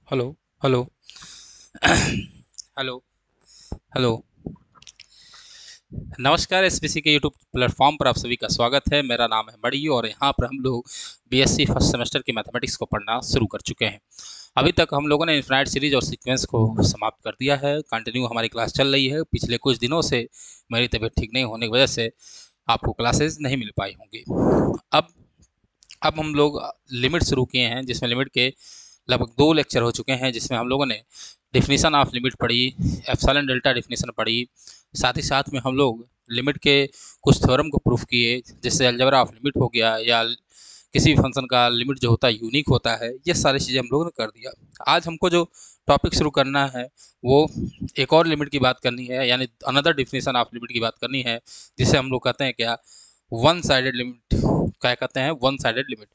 Hello. Hello. Hello. Hello. नमस्कार, SBC के YouTube platform पर आप सभी का स्वागत है। मेरा नाम है मड़ी और यहाँ पर हम लोग बीएससी फर्स्ट सेमेस्टर की मैथमेटिक्स को पढ़ना शुरू कर चुके हैं। अभी तक हम लोगों ने इनफाइनाइट सीरीज और सीक्वेंस को समाप्त कर दिया है। कंटिन्यू हमारी क्लास चल रही है। पिछले कुछ दिनों से मेरी तबीयत ठीक नहीं होने की वजह से आपको क्लासेस नहीं मिल पाई होंगी। अब अब हम लोग लिमिट शुरू किए हैं, जिसमें लिमिट के लगभग 2 लेक्चर हो चुके हैं, जिसमें हम लोगों ने डेफिनेशन ऑफ लिमिट पढ़ी, एप्सिलॉन डेल्टा डेफिनेशन पढ़ी। साथ ही साथ में हम लोग लिमिट के कुछ थ्योरम को प्रूफ किए, जैसे अलजेब्रा ऑफ लिमिट हो गया, या किसी भी फंक्शन का लिमिट जो होता है यूनिक होता है। ये सारी चीज़ें हम लोगों ने कर दिया। आज हमको जो टॉपिक शुरू करना है वो एक और लिमिट की बात करनी है, यानी अनदर डेफिनेशन ऑफ लिमिट की बात करनी है, जिसे हम लोग कहते हैं क्या, वन साइडेड लिमिट। क्या कहते हैं? One sided limit.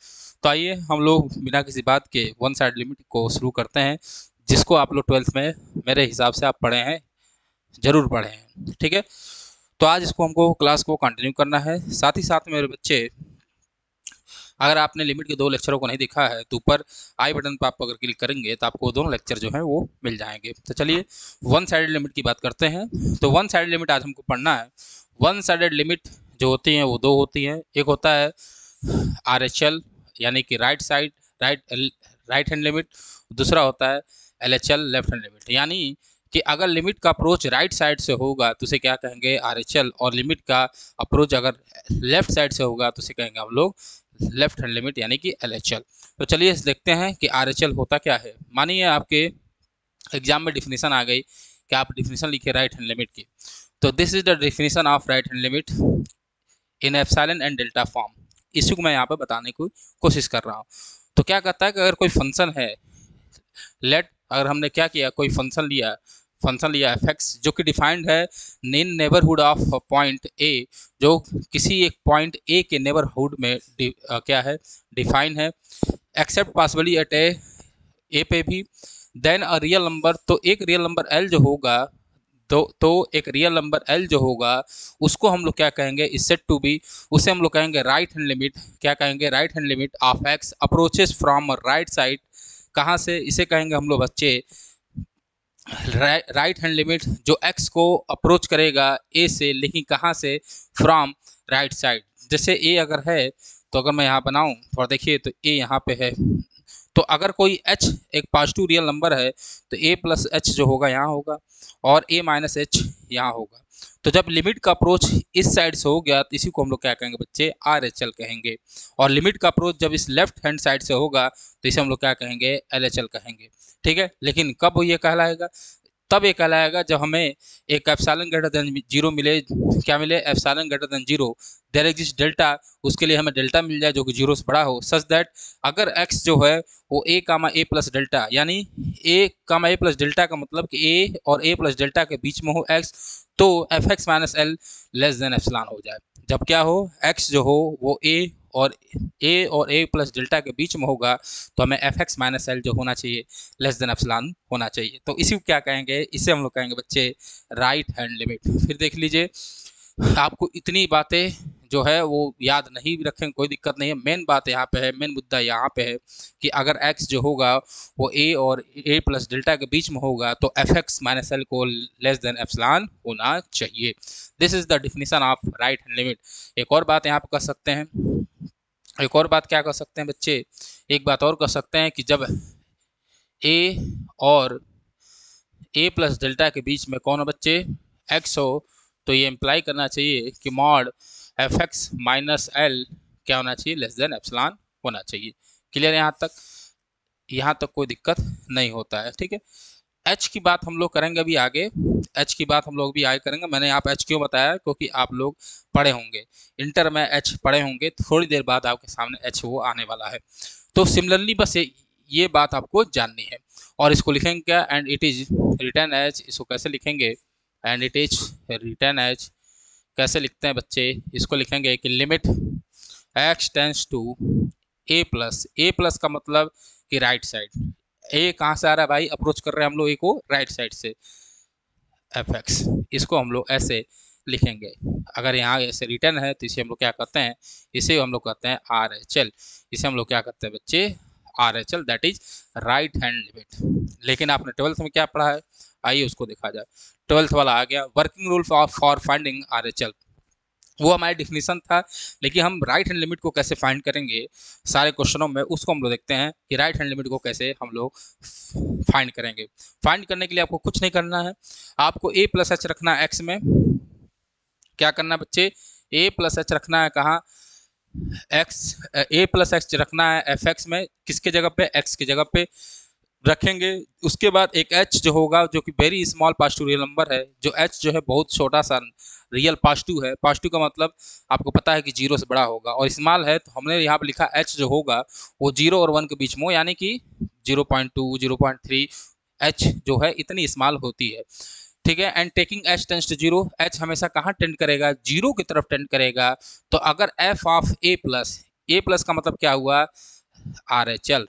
तो आइए हम लोग बिना किसी बात के वन साइड लिमिट को शुरू करते हैं, जिसको आप लोग ट्वेल्थ में मेरे हिसाब से आप पढ़े हैं, जरूर पढ़े हैं। ठीक है। तो आज इसको हमको क्लास को कंटिन्यू करना है। साथ ही साथ मेरे बच्चे, अगर आपने लिमिट के 2 लेक्चरों को नहीं देखा है तो ऊपर आई बटन पर आप अगर क्लिक करेंगे तो आपको दोनों लेक्चर जो हैं वो मिल जाएंगे। तो चलिए वन साइडेड लिमिट की बात करते हैं। तो वन साइडेड लिमिट आज हमको पढ़ना है। वन साइडेड लिमिट जो होती हैं वो 2 होती हैं। एक होता है RHL, यानी कि right side, right right hand limit. दूसरा होता है LHL, लेफ्ट हैंड लिमिट। यानी कि अगर लिमिट का अप्रोच राइट साइड से होगा तो उसे क्या कहेंगे? RHL। और लिमिट का अप्रोच अगर लेफ्ट साइड से होगा तो उसे कहेंगे हम लोग लेफ्ट हैंड लिमिट, यानी कि LHL। तो चलिए देखते हैं कि RHL होता क्या है। मानिए आपके एग्जाम में डिफिनीशन आ गई कि आप डिफिनीशन लिखे राइट हैंड लिमिट की। तो this is the definition of right hand limit in epsilon and delta form. इसी को मैं यहाँ पर बताने की कोशिश कर रहा हूँ। तो क्या कहता है कि अगर कोई फंक्शन है, लेट, अगर हमने क्या किया, कोई फंक्शन लिया एफ एक्स, जो कि डिफाइंड है इन नेबरहुड ऑफ पॉइंट ए, जो किसी एक पॉइंट ए के नेबरहुड में क्या है, डिफाइन है, एक्सेप्ट पॉसिबली एट ए पे भी। देन अ रियल नंबर, तो एक रियल नंबर एल जो होगा, तो एक रियल नंबर एल जो होगा उसको हम लोग क्या कहेंगे? इज सेड टू बी, उसे हम लोग कहेंगे राइट हैंड लिमिट। क्या कहेंगे? Right hand limit of x approaches from right side. कहाँ से इसे कहेंगे हम लोग बच्चे? राइट हैंड लिमिट जो एक्स को अप्रोच करेगा ए से, लेकिन कहाँ से? From right side. जैसे ए अगर है, तो अगर मैं यहाँ बनाऊँ थोड़ा देखिए, तो ए यहाँ पे है। तो अगर कोई एच एक पॉजिटिव रियल नंबर है तो ए प्लस एच जो होगा यहाँ होगा, और ए माइनस एच यहाँ होगा। तो जब लिमिट का अप्रोच इस साइड से हो गया तो इसी को हम लोग क्या कहेंगे बच्चे? RHL कहेंगे। और लिमिट का अप्रोच जब इस लेफ्ट हैंड साइड से होगा तो इसे हम लोग क्या कहेंगे? LHL कहेंगे। ठीक है। लेकिन कब ये कहलाएगा? तब ये कहलाएगा जब हमें एक एप्सिलॉन ग्रेटर देन जीरो मिले। क्या मिले? Epsilon greater than zero, there exist delta. उसके लिए हमें डेल्टा मिल जाए जो कि जीरो से बड़ा हो, सच दैट अगर एक्स जो है वो ए कामा ए प्लस डेल्टा, यानी ए कामा ए प्लस डेल्टा का मतलब कि ए और ए प्लस डेल्टा के बीच में हो एक्स, तो f x minus l less than epsilon हो जाए। जब क्या हो? एक्स जो हो वो ए और ए प्लस डेल्टा के बीच में होगा, तो हमें एफ एक्स माइनस एल जो होना चाहिए लेस देन एप्सिलॉन होना चाहिए। तो इसी को क्या कहेंगे? इसे हम लोग कहेंगे बच्चे राइट हैंड लिमिट। फिर देख लीजिए, आपको इतनी बातें जो है वो याद नहीं भी रखेंगे कोई दिक्कत नहीं है। मेन बात यहाँ पे है, मेन मुद्दा यहाँ पे है कि अगर x जो होगा वो a और a प्लस डेल्टा के बीच में होगा तो एफ एक्स माइनस एल को लेस देन एप्सिलॉन होना चाहिए। This is the definition of right hand limit. एक और बात यहाँ पे कर सकते हैं, एक और बात क्या कर सकते हैं बच्चे? एक बात और कर सकते हैं कि जब a और a प्लस डेल्टा के बीच में कौन हो बच्चे? x हो, तो ये इम्प्लाई करना चाहिए कि mod F x minus L क्या होना चाहिए? लेस देन एप्सिलॉन होना चाहिए। क्लियर? यहाँ तक कोई दिक्कत नहीं होता है। ठीक है। एच की बात हम लोग करेंगे अभी आगे, एच की बात हम लोग भी आगे करेंगे। मैंने यहाँ पे एच क्यों बताया? क्योंकि आप लोग पढ़े होंगे, इंटर में एच पढ़े होंगे, थोड़ी देर बाद आपके सामने एच वो आने वाला है। तो सिमिलरली बस ये बात आपको जाननी है। और इसको लिखेंगे क्या? And it is written as, इसको कैसे लिखेंगे? And it is written as कैसे लिखते हैं बच्चे? इसको लिखेंगे कि limit x tends to a plus का मतलब कि राइट साइड। ए कहाँ से आ रहा है भाई? अप्रोच कर रहे हैं हम लोग ए को राइट साइड से, एफ एक्स। इसको हम लोग ऐसे लिखेंगे। अगर यहाँ ऐसे रिटर्न है तो इसे हम लोग क्या करते हैं? इसे हम लोग कहते हैं RHL। इसे हम लोग क्या करते हैं बच्चे? RHL, that is right hand limit. लेकिन आपने 12th में क्या पढ़ा है, आइए उसको देखा जाए। 12th वाला आ गया, working rule for finding RHL। वो हमारी डिफिनीशन था, लेकिन हम राइट हैंड लिमिट को कैसे फाइंड करेंगे सारे क्वेश्चनों में, उसको हम लोग देखते हैं कि राइट हैंड लिमिट को कैसे हम लोग फाइंड करेंगे। फाइंड करने के लिए आपको कुछ नहीं करना है, आपको a प्लस एच रखना है एक्स में। क्या करना है बच्चे, a प्लस एच रखना है कहाँ, एक्स, a प्लस एक्स रखना है एफ एक्स में, किसके जगह पे, x की जगह पे रखेंगे। उसके बाद एक h जो होगा जो कि very small positive real number है, जो h जो है बहुत छोटा सा रियल पास टू है। पास टू का मतलब आपको पता है कि जीरो से बड़ा होगा, और स्मॉल है तो हमने यहाँ पे लिखा h जो होगा वो 0 और 1 के बीच में, यानी कि 0.2 0.3 h जो है इतनी स्मॉल होती है, ठीक है। And taking h tends to zero, h हमेशा कहाँ टेंड करेगा, जीरो की तरफ टेंड करेगा। तो अगर f ऑफ a प्लस का मतलब क्या हुआ, RHL,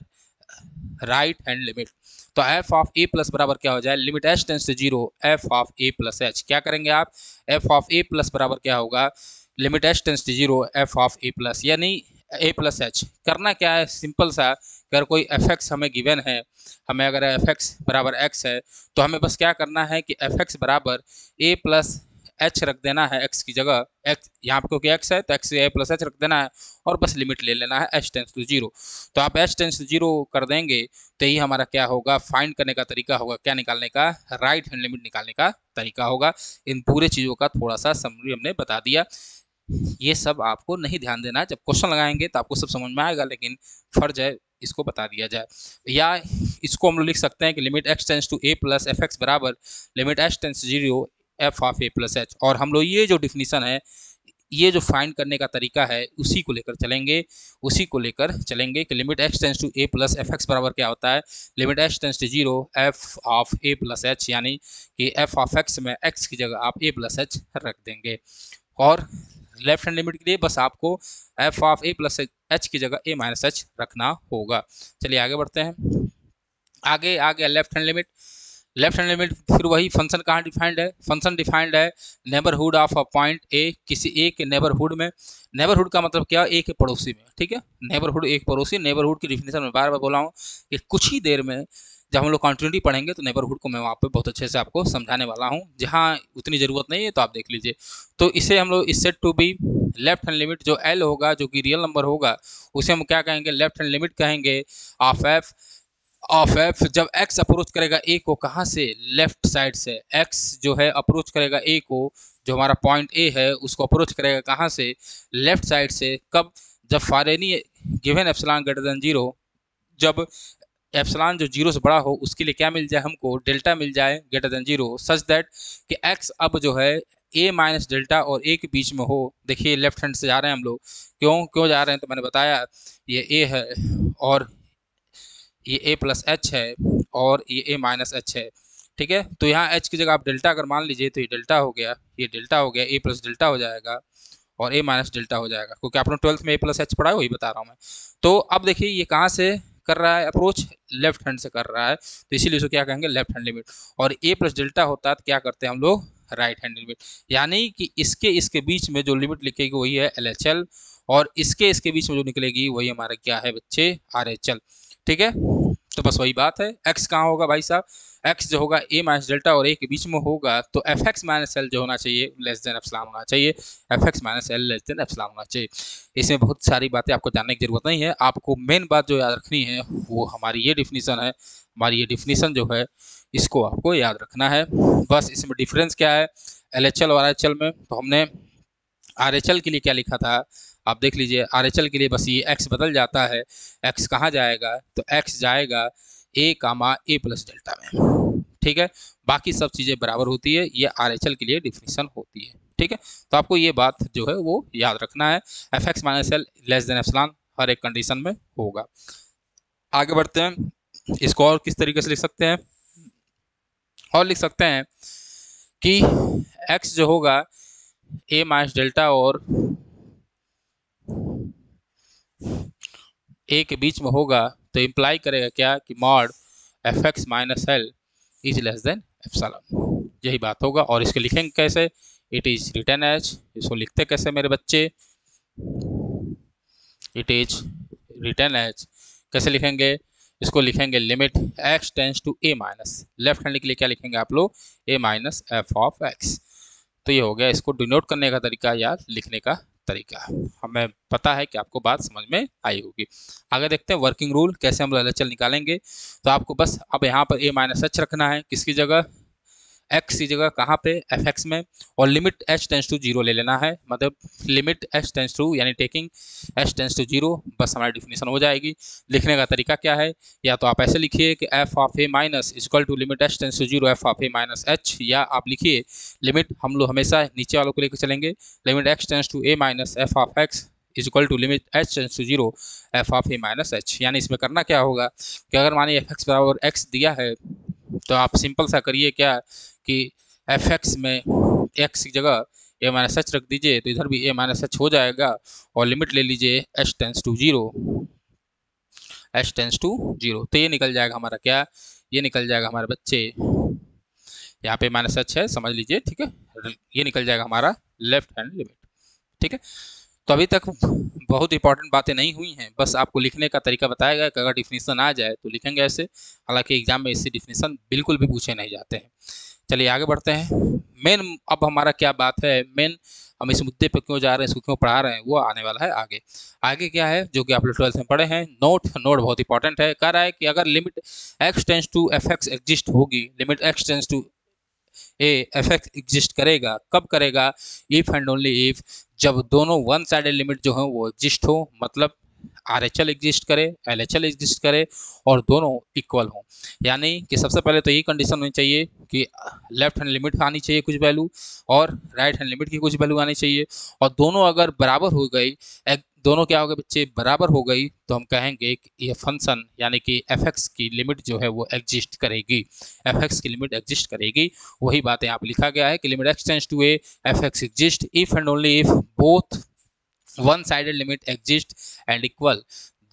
राइट हैंड लिमिट। तो f ऑफ a प्लस बराबर क्या हो जाए, limit h tends to zero f of a plus h। क्या करेंगे आप, f ऑफ a प्लस बराबर क्या होगा, limit h tends to zero f of a plus, यानी a प्लस h। करना क्या है, सिंपल सा, अगर कोई एफ एक्स हमें गिवन है, हमें अगर एफ एक्स बराबर एक्स है, तो हमें बस क्या करना है कि एफ एक्स बराबर ए प्लस एच रख देना है एक्स की जगह। एक्स यहाँ पे क्योंकि एक्स है तो एक्स ए प्लस एच रख देना है, और बस लिमिट ले लेना है एच टेंस टू जीरो। तो आप एच टेंस टू जीरो कर देंगे तो यही हमारा क्या होगा, फाइंड करने का तरीका होगा, क्या निकालने का, राइट हैंड लिमिट निकालने का तरीका होगा। इन पूरे चीज़ों का थोड़ा सा समरी हमने बता दिया। ये सब आपको नहीं ध्यान देना है, जब क्वेश्चन लगाएंगे तो आपको सब समझ में आएगा, लेकिन फर्ज है इसको बता दिया जाए। या इसको हम लोग लिख सकते हैं कि limit x tends to a plus f x बराबर limit h tends zero f of a plus h. और हम लोग ये जो डिफिनीशन है, ये जो फाइंड करने का तरीका है, उसी को लेकर चलेंगे कि limit x tends to a plus f x बराबर क्या होता है, limit x tends to zero f of a plus h, यानी कि एफ ऑफ एक्स में एक्स की जगह आप ए प्लस एच रख देंगे। और लेफ्ट हैंड लिमिट के लिए बस आपको F of a plus H की जगह ए माइनस एच रखना होगा। चलिए आगे बढ़ते हैं। आगे आ गया left hand limit. Left hand limit फिर वही फंक्शन कहाँ डिफाइंड है, फंक्शन डिफाइंड है neighbourhood of a point A, किसी ए के नेबरहुड में। नेबरहुड का मतलब क्या, ए के पड़ोसी में, ठीक है। नेबरहुड एक पड़ोसी, नेबरहुड की डिफिनेशन में बार बार बोला हूँ कि कुछ ही देर में जब हम लोग कंटिन्यूटी पढ़ेंगे तो नेबरहुड को मैं वहाँ पे बहुत अच्छे से आपको समझाने वाला हूँ, जहाँ उतनी ज़रूरत नहीं है तो आप देख लीजिए। तो इसे हम लोग is said to be left hand limit, जो एल होगा जो कि रियल नंबर होगा, उसे हम क्या कहेंगे, लेफ्ट हैंड लिमिट कहेंगे ऑफ एफ जब एक्स अप्रोच करेगा ए को, कहाँ से, लेफ्ट साइड से। एक्स जो है अप्रोच करेगा ए को, जो हमारा पॉइंट ए है उसको अप्रोच करेगा कहाँ से, लेफ्ट साइड से। कब, जब for any given epsilon greater than zero, जब एप्सिलॉन जो जीरो से बड़ा हो उसके लिए क्या मिल जाए हमको, डेल्टा मिल जाए greater than zero, such that कि एक्स अब जो है ए माइनस डेल्टा और ए के बीच में हो। देखिए लेफ्ट हैंड से जा रहे हैं हम लोग, क्यों जा रहे हैं, तो मैंने बताया ये ए है और ये ए प्लस एच है और ये ए माइनस एच है, ठीक है। तो यहाँ एच की जगह आप डेल्टा अगर मान लीजिए तो ये डेल्टा हो गया, ये डेल्टा हो गया, ए प्लस डेल्टा हो जाएगा और ए माइनस डेल्टा हो जाएगा, क्योंकि आपने 12th में ए प्लस एच पढ़ा है, वही बता रहा हूँ मैं। तो अब देखिए ये कहाँ से कर रहा है अप्रोच, लेफ्ट हैंड से कर रहा है, तो इसीलिए उसको क्या कहेंगे, लेफ्ट हैंड लिमिट। और ए प्लस डेल्टा होता है तो क्या करते हैं हम लोग, राइट हैंड लिमिट। यानी कि इसके बीच में जो लिमिट लिखेगी वही है LHL, और इसके बीच में जो निकलेगी वही हमारा क्या है बच्चे, RHL, ठीक है। तो बस वही बात है, x कहाँ होगा भाई साहब, x जो होगा a माइनस डेल्टा और a के बीच में होगा, तो एफ एक्स माइनस एल जो होना चाहिए लेस देन एप्सिलॉन होना चाहिए, F x minus l less than epsilon होना चाहिए। इसमें बहुत सारी बातें आपको जानने की जरूरत नहीं है, आपको मेन बात जो याद रखनी है वो हमारी ये डिफिनीशन है, हमारी ये डिफिनीशन जो है इसको आपको याद रखना है। बस इसमें डिफरेंस क्या है LHL और RHL में, तो हमने RHL के लिए क्या लिखा था आप देख लीजिए, RHL के लिए बस ये x बदल जाता है, x कहाँ जाएगा, तो x जाएगा a comma a plus delta में, ठीक है। बाकी सब चीज़ें बराबर होती है, ये RHL के लिए डिफिनीशन होती है, ठीक है। तो आपको ये बात जो है वो याद रखना है, f x minus l less than epsilon हर एक कंडीशन में होगा। आगे बढ़ते हैं, इसको और किस तरीके से लिख सकते हैं, और लिख सकते हैं कि x जो होगा a माइनस डेल्टा और ए के बीच में होगा, तो इम्प्लाई करेगा क्या कि mod F x minus L is less than epsilon, यही बात होगा। और इसको लिखेंगे कैसे, इट इज रिटन एज, इसको लिखते कैसे मेरे बच्चे, इट इज रिटन एज, कैसे लिखेंगे, इसको लिखेंगे limit x tends to a minus, left hand के लिए क्या लिखेंगे आप लोग, a minus f of x. तो ये हो गया इसको डिनोट करने का तरीका या लिखने का तरीका। हमें पता है कि आपको बात समझ में आई होगी। आगे देखते हैं वर्किंग रूल कैसे हम LHL निकालेंगे। तो आपको बस अब यहाँ पर a माइनस एच रखना है, किसकी जगह, x की जगह, कहाँ पे, एफ एक्स में, और limit h tends to zero ले लेना है, मतलब लिमिट h टेंस टू यानी taking h tends to zero, बस हमारी डिफिनेशन हो जाएगी। लिखने का तरीका क्या है, या तो आप ऐसे लिखिए कि f of a minus equal to limit h tends to zero f of a minus h, या आप लिखिए लिमिट, हम लोग हमेशा नीचे वालों को लेकर चलेंगे, limit x tends to a minus f of x is equal to limit h tends to zero f of a minus h। यानी इसमें करना क्या होगा कि अगर मानिए f x बराबर x दिया है तो आप सिंपल सा करिए क्या कि एफ एक्स में x की जगह a माइनस एच रख दीजिए, तो इधर भी a माइनस एच हो जाएगा, और लिमिट ले लीजिए h tends to zero, h tends to zero. तो ये निकल जाएगा हमारा क्या, ये निकल जाएगा हमारे बच्चे, यहाँ पे माइनस एच है समझ लीजिए, ठीक है, ये निकल जाएगा हमारा लेफ्ट हैंड लिमिट। ठीक है, तो अभी तक बहुत इंपॉर्टेंट बातें नहीं हुई हैं, बस आपको लिखने का तरीका बताया गया कि अगर डिफिनीशन आ जाए तो लिखेंगे ऐसे, हालांकि एग्जाम में इससे डिफिनीशन बिल्कुल भी पूछे नहीं जाते हैं। चलिए आगे बढ़ते हैं। मेन अब हमारा क्या बात है, मेन हम इस मुद्दे पे क्यों जा रहे हैं, इसको क्यों पढ़ा रहे हैं, वो आने वाला है आगे। आगे क्या है जो कि आप लोग 12th में पढ़े हैं, नोट बहुत इंपॉर्टेंट है। कह रहा है कि अगर limit x tends to f x exist होगी, limit x tends to a f x exist करेगा, कब करेगा, इफ एंड ओनली इफ, जब दोनों वन साइडेड लिमिट जो है वो एग्जिस्ट हो, मतलब RHL एग्जिस्ट करे, LHL एग्जिस्ट करे, और दोनों इक्वल हो। यानी कि सबसे पहले तो यही कंडीशन होनी चाहिए कि लेफ्ट हैंड लिमिट आनी चाहिए कुछ वैल्यू, और राइट हैंड लिमिट की कुछ वैल्यू आनी चाहिए, और दोनों अगर बराबर हो गई, दोनों क्या हो गए बच्चे, बराबर हो गई, तो हम कहेंगे कि ये फंक्शन यानी कि एफ एक्स की लिमिट जो है वो एग्जिस्ट करेगी, एफ एक्स की लिमिट एग्जिस्ट करेगी। वही बात यहाँ पर लिखा गया है कि limit x tends to a f x exist if and only if both one sided limit exist and equal,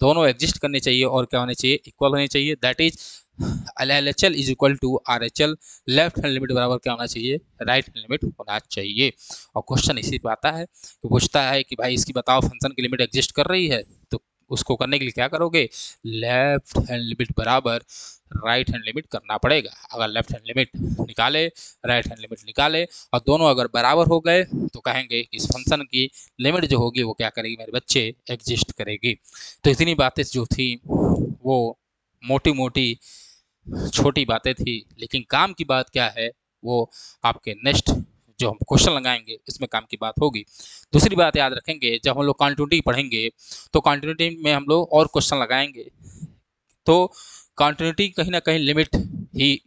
दोनों एग्जिस्ट करने चाहिए और क्या होने चाहिए, इक्वल होने चाहिए। That is LHL is equal to RHL, left hand limit बराबर क्या होना चाहिए, राइट हैंड लिमिट होना चाहिए। और क्वेश्चन इसी पे आता है कि पूछता है कि भाई इसकी बताओ फंक्शन की लिमिट एग्जिस्ट कर रही है, तो उसको करने के लिए क्या करोगे, लेफ्ट हैंड लिमिट बराबर राइट हैंड लिमिट करना पड़ेगा। अगर लेफ्ट हैंड लिमिट निकाले, राइट हैंड लिमिट निकाले, और दोनों अगर बराबर हो गए, तो कहेंगे कि इस फंक्शन की लिमिट जो होगी वो क्या करेगी मेरे बच्चे, एग्जिस्ट करेगी। तो इतनी बातें जो थी वो मोटी मोटी छोटी बातें थी, लेकिन काम की बात क्या है वो आपके नेक्स्ट जो हम क्वेश्चन लगाएंगे इसमें काम की बात होगी। दूसरी बात याद रखेंगे, जब हम लोग कंटिन्यूटी पढ़ेंगे तो कंटिन्यूटी में हम लोग और क्वेश्चन लगाएंगे, तो कंटिन्यूटी कहीं ना कहीं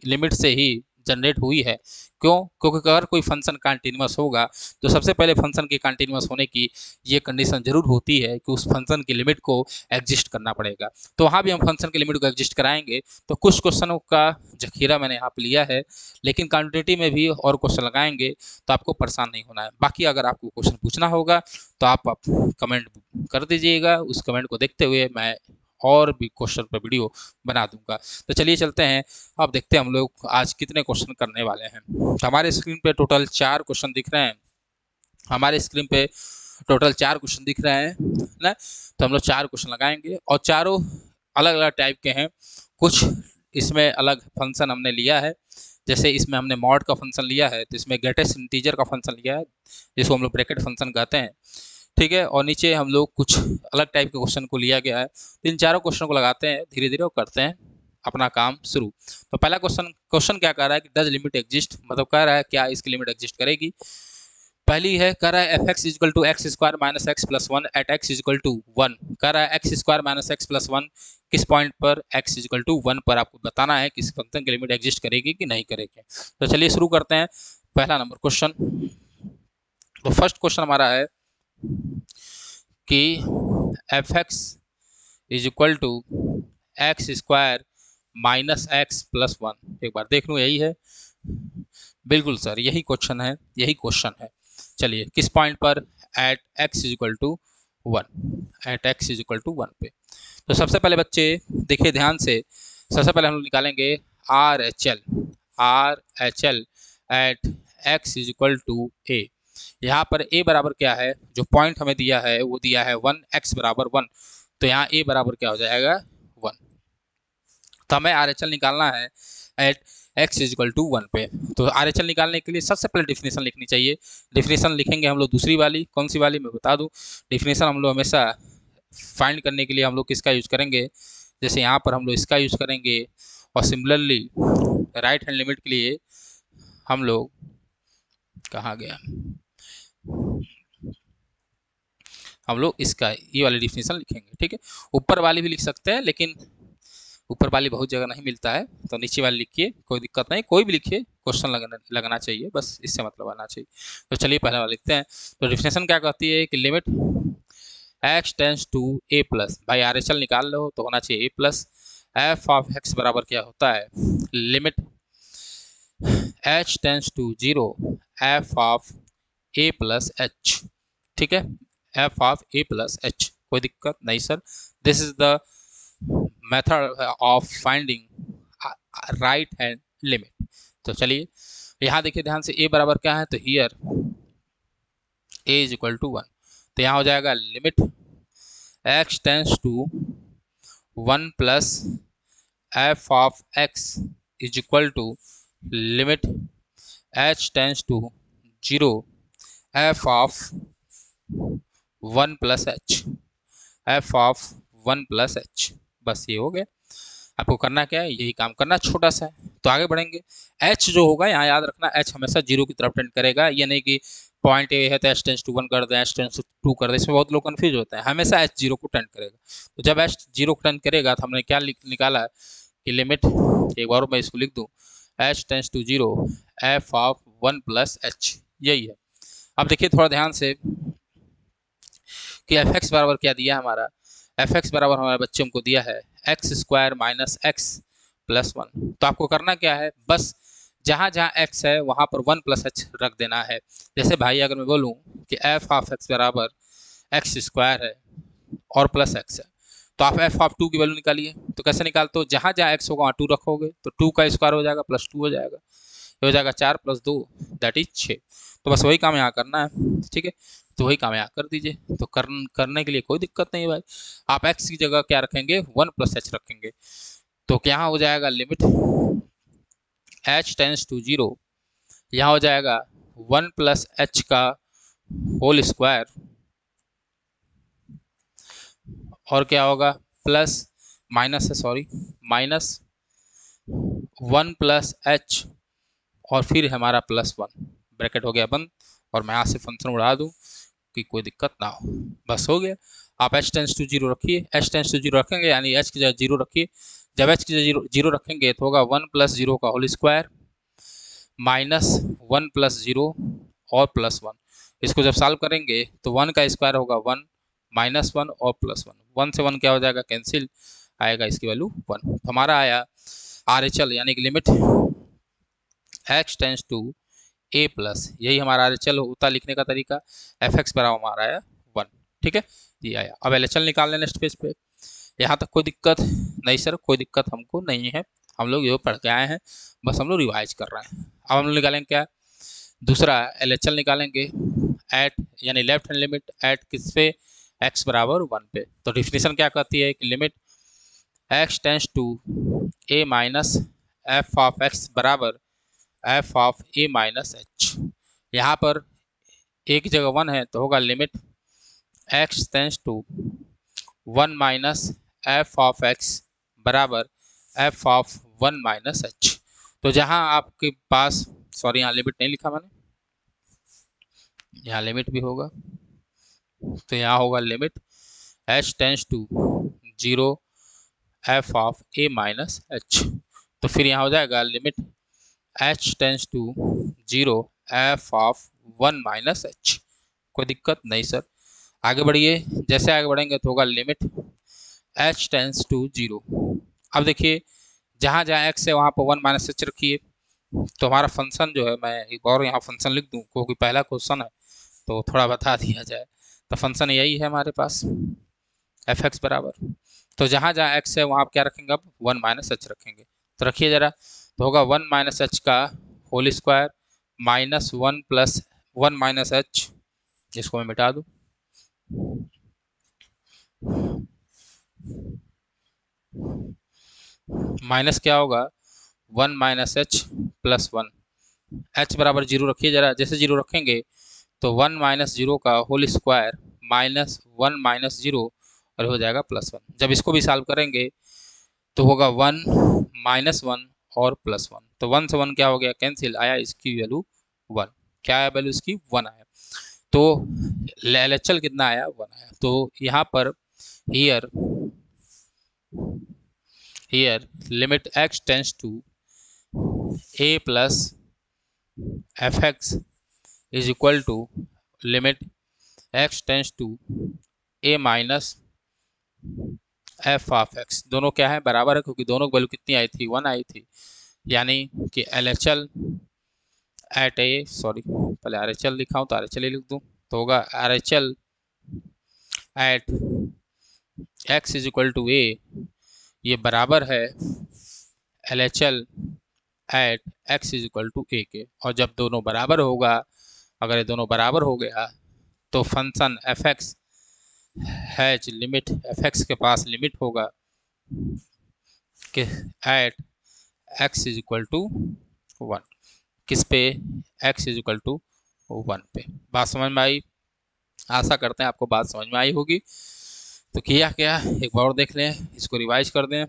लिमिट से ही जनरेट हुई है। क्यों, क्योंकि अगर कोई फंक्शन कंटिन्यूअस होगा तो सबसे पहले फंक्शन के कंटिन्यूअस होने की ये कंडीशन जरूर होती है कि उस फंक्शन की लिमिट को एग्जिस्ट करना पड़ेगा। तो वहाँ भी हम फंक्शन की लिमिट को एग्जिस्ट कराएंगे। तो कुछ क्वेश्चनों का जखीरा मैंने यहाँ पे लिया है, लेकिन कंटिन्यूटी में भी और क्वेश्चन लगाएंगे, तो आपको परेशान नहीं होना है। बाकी अगर आपको क्वेश्चन पूछना होगा तो आप कमेंट कर दीजिएगा, उस कमेंट को देखते हुए मैं और भी क्वेश्चन पर वीडियो बना दूंगा। तो चलिए चलते हैं, अब देखते हैं हम लोग आज कितने क्वेश्चन करने वाले हैं। तो हमारे स्क्रीन पे टोटल 4 क्वेश्चन दिख रहे हैं, हमारे स्क्रीन पे टोटल 4 क्वेश्चन दिख रहे हैं ना। तो हम लोग 4 क्वेश्चन लगाएंगे और चारों अलग अलग टाइप के हैं। कुछ इसमें अलग फंक्शन हमने लिया है, जैसे इसमें हमने मॉड का फंक्शन लिया है, तो इसमें ग्रेटेस्ट इंटीजर का फंक्शन लिया है जिसको हम लोग ब्रैकेट फंक्शन कहते हैं, ठीक है। और नीचे हम लोग कुछ अलग टाइप के क्वेश्चन को लिया गया है। तो इन चारों क्वेश्चन को लगाते हैं धीरे धीरे और करते हैं अपना काम शुरू। तो पहला क्वेश्चन क्या कह रहा है कि डज लिमिट एग्जिस्ट, मतलब कह रहा है क्या इसकी लिमिट एग्जिस्ट करेगी। पहली है, कह रहा है f x equal to x square minus x plus one at x equal to one. कह रहा है x square minus x plus one किस पॉइंट पर, एक्स इजल टू वन पर आपको बताना है कि इस फंक्शन की लिमिट एग्जिस्ट करेगी कि नहीं करेगी। तो चलिए शुरू करते हैं पहला नंबर क्वेश्चन। तो फर्स्ट क्वेश्चन हमारा है कि f x is equal to x square minus x plus one. एक बार देख लूँ, यही है, बिल्कुल सर यही क्वेश्चन है, यही क्वेश्चन है। चलिए किस पॉइंट पर, at x is equal to one, at x is equal to one पे। तो सबसे पहले बच्चे देखिए ध्यान से, सबसे पहले हम लोग निकालेंगे R H L at x is equal to a. यहाँ पर a बराबर क्या है, जो पॉइंट हमें दिया है वो दिया है वन, x बराबर वन, तो यहाँ a बराबर क्या हो जाएगा, वन। तो हमें आर एच एल निकालना है एट एक्स इजिकल टू 1 पे। तो आर एच एल निकालने के लिए सबसे पहले डिफिनेशन लिखनी चाहिए। डिफिनेशन लिखेंगे हम लोग दूसरी वाली, कौन सी वाली मैं बता दूं। डिफिनेशन हम लोग हमेशा फाइंड करने के लिए हम लोग किसका यूज करेंगे, जैसे यहाँ पर हम लोग इसका यूज करेंगे, और सिमिलरली राइट हैंड लिमिट के लिए हम लोग, कहाँ गया, हम लोग इसका ये वाली डिफिनेशन लिखेंगे। ठीक है, ऊपर वाली भी लिख सकते हैं, लेकिन ऊपर वाली बहुत जगह नहीं मिलता है, तो नीचे वाली लिखिए, कोई दिक्कत नहीं, कोई भी लिखिए, क्वेश्चन लगना चाहिए, बस इससे मतलब आना चाहिए। तो चलिए पहले वाला लिखते हैं। तो डिफिनेशन क्या कहती है कि limit x tends to a plus, भाई आर एच एल निकाल लो तो होना चाहिए a plus f of x बराबर क्या होता है, limit h tends to zero f of a plus h. ठीक है, f of a plus h, कोई दिक्कत नहीं sir. This is the method of finding right hand limit. तो चलिए यहाँ देखिए ध्यान से, ए बराबर क्या है, तो here a is equal to 1। तो यहाँ हो जाएगा limit x tends to 1 plus f of x is equal to limit h tends to 0 f of 1 plus h, f of 1 plus h. बस ये हो गया। आपको करना क्या है, यही काम करना, छोटा सा है। तो आगे बढ़ेंगे, एच जो होगा यहाँ याद रखना, एच हमेशा जीरो की तरफ टेंड करेगा, ये नहीं कि पॉइंट ए है तो एच टेंस टू 1 कर दें, एच टेंस टू 2 कर दें, इसमें बहुत लोग कंफ्यूज होते हैं। हमेशा एच जीरो को टेंड करेगा। तो जब एच जीरो को टेंड करेगा तो हमने क्या निकाला है कि लिमिट, एक बार मैं इसको लिख दूँ, h tends to 0 f of 1 plus h, यही है। अब देखिए थोड़ा ध्यान से कि एफ एक्स बराबर क्या दिया हमारा, एफ एक्स बराबर हमारे बच्चे को दिया है x square minus x plus 1। तो आपको करना क्या है, बस जहाँ जहाँ एक्स है वहाँ पर 1 प्लस एच रख देना है। जैसे भाई अगर मैं बोलूँ कि एफ ऑफ एक्स बराबर एक्स स्क्वायर है और प्लस एक्स है, तो आप एफ ऑफ 2 की वैल्यू निकालिए। तो कैसे निकालते हो, जहाँ जहाँ एक्स होगा वहाँ 2 रखोगे, तो 2 का स्क्वायर हो जाएगा प्लस 2 हो जाएगा, ये हो जाएगा 4 प्लस 2 दैट इज 6। तो बस वही काम यहाँ करना है। ठीक है, तो वही काम यहाँ कर दीजिए। तो करने के लिए कोई दिक्कत नहीं है भाई। आप एक्स की जगह क्या रखेंगे, 1 प्लस एच रखेंगे। तो क्या हो जाएगा, लिमिट एच टेंस टू 0, यहाँ हो जाएगा 1 प्लस एच का होल स्क्वायर, और क्या होगा, प्लस माइनस है, सॉरी, माइनस 1 प्लस एच, और फिर हमारा प्लस 1, ब्रैकेट हो गया बंद, और मैं यहाँ से फंक्शन उड़ा दूँ कि कोई दिक्कत ना हो, बस हो गया। आप एच टेंस टू 0 रखिए, एच टेंस टू 0 रखेंगे यानी एच की जगह 0 रखिए। जब एच की जगह 0 रखेंगे तो होगा 1 प्लस 0 का होल स्क्वायर माइनस 1 प्लस 0 और प्लस 1। इसको जब सॉल्व करेंगे तो 1 का स्क्वायर होगा 1, माइनस 1 और प्लस 1, 1 से 1 क्या हो जाएगा, कैंसिल, आएगा इसकी वैल्यू 1। तो हमारा आया आर एच एल यानी कि limit x tends to a plus, यही हमारा आर एच एल होता लिखने का तरीका। एफ एक्स बराबर हमारा आया 1। ठीक है, ये आया। अब एल एच एल निकाल लें नेक्स्ट पेज पे। यहाँ तक कोई दिक्कत नहीं सर, कोई दिक्कत हमको नहीं है, हम लोग ये पढ़ के आए हैं, बस हम लोग रिवाइज कर रहे हैं। अब हम लोग निकालेंगे क्या, दूसरा एल एच एल निकालेंगे एट, यानी लेफ्ट हैंड लिमिट एट किस पे, एक्स बराबर 1 पे। तो डिफिनेशन क्या कहती है कि limit x tends to a minus f of x बराबर f of a minus h. यहाँ पर ए की जगह 1 है तो होगा limit x tends to 1 minus f of x बराबर एफ ऑफ 1 माइनस एच। तो जहाँ आपके पास, सॉरी यहाँ लिमिट नहीं लिखा मैंने, यहाँ लिमिट भी होगा, तो यहाँ होगा limit h tends to 0 f of a minus h. तो फिर यहाँ हो जाएगा limit h tends to 0 f of 1 minus h. कोई दिक्कत नहीं सर, आगे बढ़िए। जैसे आगे बढ़ेंगे तो होगा लिमिट एच टेंस टू 0। अब देखिए जहाँ जहाँ एक्स है वहाँ पर 1 माइनस एच रखिए। तो हमारा फंक्शन जो है, मैं एक और यहाँ फंक्शन लिख दूँ क्योंकि पहला क्वेश्चन है तो थोड़ा बता दिया जाए। तो फंक्शन यही है हमारे पास, एफ एक्स बराबर, तो जहाँ जहाँ एक्स है वहाँ आप क्या रखेंगे, अब 1 माइनस एच रखेंगे। तो रखिए ज़रा, तो होगा 1 माइनस एच का whole square minus 1 plus 1 minus h, जिसको मैं मिटा दूँ, माइनस क्या होगा, 1 - h+1। h बराबर जीरो रखिए जरा, जैसे जीरो रखेंगे तो 1 - 0 का होल स्क्वायर -1 - 0 और हो जाएगा +1। जब इसको भी सॉल्व करेंगे तो होगा 1 - 1 और +1, तो 1 से 1 क्या हो गया, कैंसिल, आया इसकी वैल्यू 1। क्या आया वैल्यू इसकी, 1 आया। तो LHL कितना आया, 1 आया। तो यहाँ पर here here limit x tends to a plus f x is equal to limit x tends to a minus f of x. दोनों क्या है, बराबर है, क्योंकि दोनों की वैल्यू कितनी आई थी, 1 आई थी। यानी कि LHL एट ए, सॉरी पहले RHL लिखा हूँ तो RHL ही लिख दूँ, तो होगा RHL at x is equal to a, ये बराबर है LHL at x is equal to a के। और जब दोनों बराबर होगा, अगर ये दोनों बराबर हो गया तो function f x has limit, f x के पास लिमिट होगा कि at x is equal to 1, किस पे, x इज इक्वल टू 1 पे। बात समझ में आई, आशा करते हैं आपको बात समझ में आई होगी। तो किया क्या, एक बार और देख लें, इसको रिवाइज कर दें।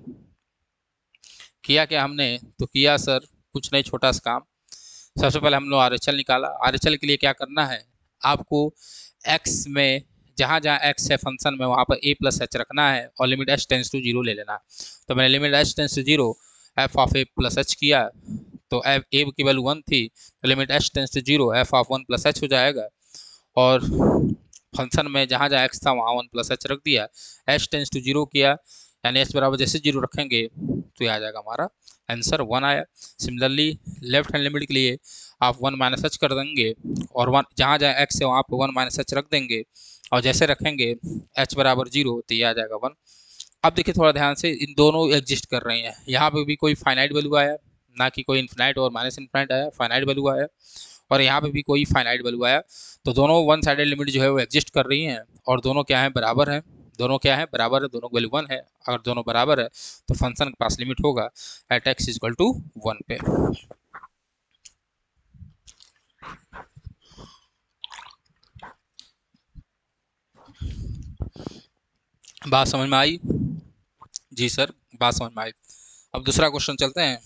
किया क्या हमने, तो किया सर कुछ नहीं, छोटा सा काम। सबसे पहले हम लोग RHL निकाला। RHL के लिए क्या करना है, आपको x में जहाँ जहाँ x है फंक्शन में वहाँ पर a+h रखना है और लिमिट h टेंस टू 0 ले लेना है। तो मैंने limit h tends to 0 f of a+h किया, तो a की वैल्यू 1 थी, तो limit h tends to 0 f of 1+h हो जाएगा। और फंक्शन में जहाँ जहाँ x था वहाँ 1+h रख दिया, h टेंस टू 0 किया, यानी h बराबर जैसे 0 रखेंगे तो ये आ जाएगा हमारा आंसर 1 आया। सिमिलरली लेफ्ट हैंड लिमिट के लिए आप 1 - h कर देंगे और 1 जहाँ जहाँ x है वहाँ पे 1 - h रख देंगे और जैसे रखेंगे h बराबर 0 तो ये आ जाएगा 1। अब देखिए थोड़ा ध्यान से, इन दोनों एग्जिस्ट कर रही हैं, यहाँ पे भी कोई फाइनाइट वैल्यू आया, ना कि कोई इन्फिनाइट और माइनस इन्फिनाइट आया, फाइनाइट वैल्यू आया, और यहाँ पे भी कोई फाइनाइट वैल्यू आया। तो दोनों वन साइडेड लिमिट जो है वो एग्जिस्ट कर रही हैं और दोनों क्या है, बराबर है। दोनों क्या है, बराबर है, दोनों वैल्यू 1 है। अगर दोनों बराबर है तो फंक्शन के पास लिमिट होगा एट x इक्वल टू 1 पे। बात समझ में आई, जी सर बात समझ में आई। अब दूसरा क्वेश्चन चलते हैं।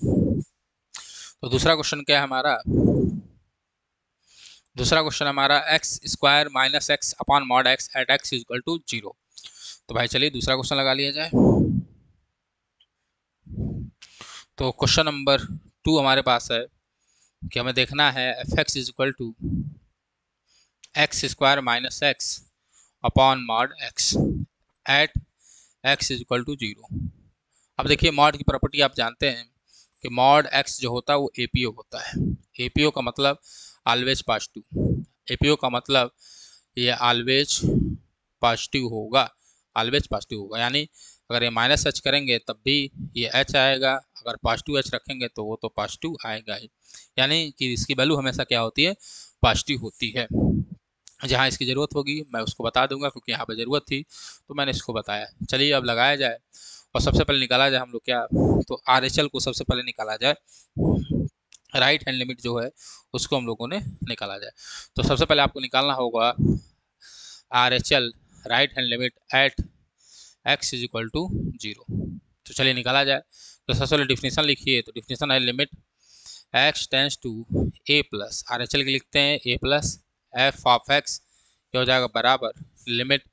तो दूसरा क्वेश्चन क्या है हमारा, दूसरा क्वेश्चन हमारा x² - x upon mod x at x equal to 0। तो भाई चलिए दूसरा क्वेश्चन लगा लिया जाए। तो क्वेश्चन नंबर 2 हमारे पास है कि हमें देखना है f x is equal to x² - x upon mod x at x is equal to 0। अब देखिए मॉड की प्रॉपर्टी आप जानते हैं कि मॉड x जो होता है वो APO होता है। APO का मतलब ऑलवेज पॉजिटिव, APO का मतलब ये ऑलवेज पॉजिटिव होगा, ऑलवेज पॉजिटिव होगा। यानी अगर ये -h करेंगे तब भी ये h आएगा, अगर पॉजिटिव h रखेंगे तो वो तो पॉजिटिव आएगा ही। यानी कि इसकी वैल्यू हमेशा क्या होती है, पॉजिटिव होती है। जहाँ इसकी ज़रूरत होगी मैं उसको बता दूंगा, क्योंकि यहाँ पे ज़रूरत थी तो मैंने इसको बताया। चलिए अब लगाया जाए और सबसे पहले निकाला जाए हम लोग क्या, तो RHL को सबसे पहले निकाला जाए। राइट हैंड लिमिट जो है उसको हम लोगों ने निकाला जाए। तो सबसे पहले आपको निकालना होगा RHL right hand limit at x is equal to 0। तो चलिए निकाला जाए। तो सबसे पहले डिफिनीशन लिखिए, तो डिफिनीशन है limit x tends to a plus, RHL के लिखते हैं a plus f of x, ये हो जाएगा बराबर limit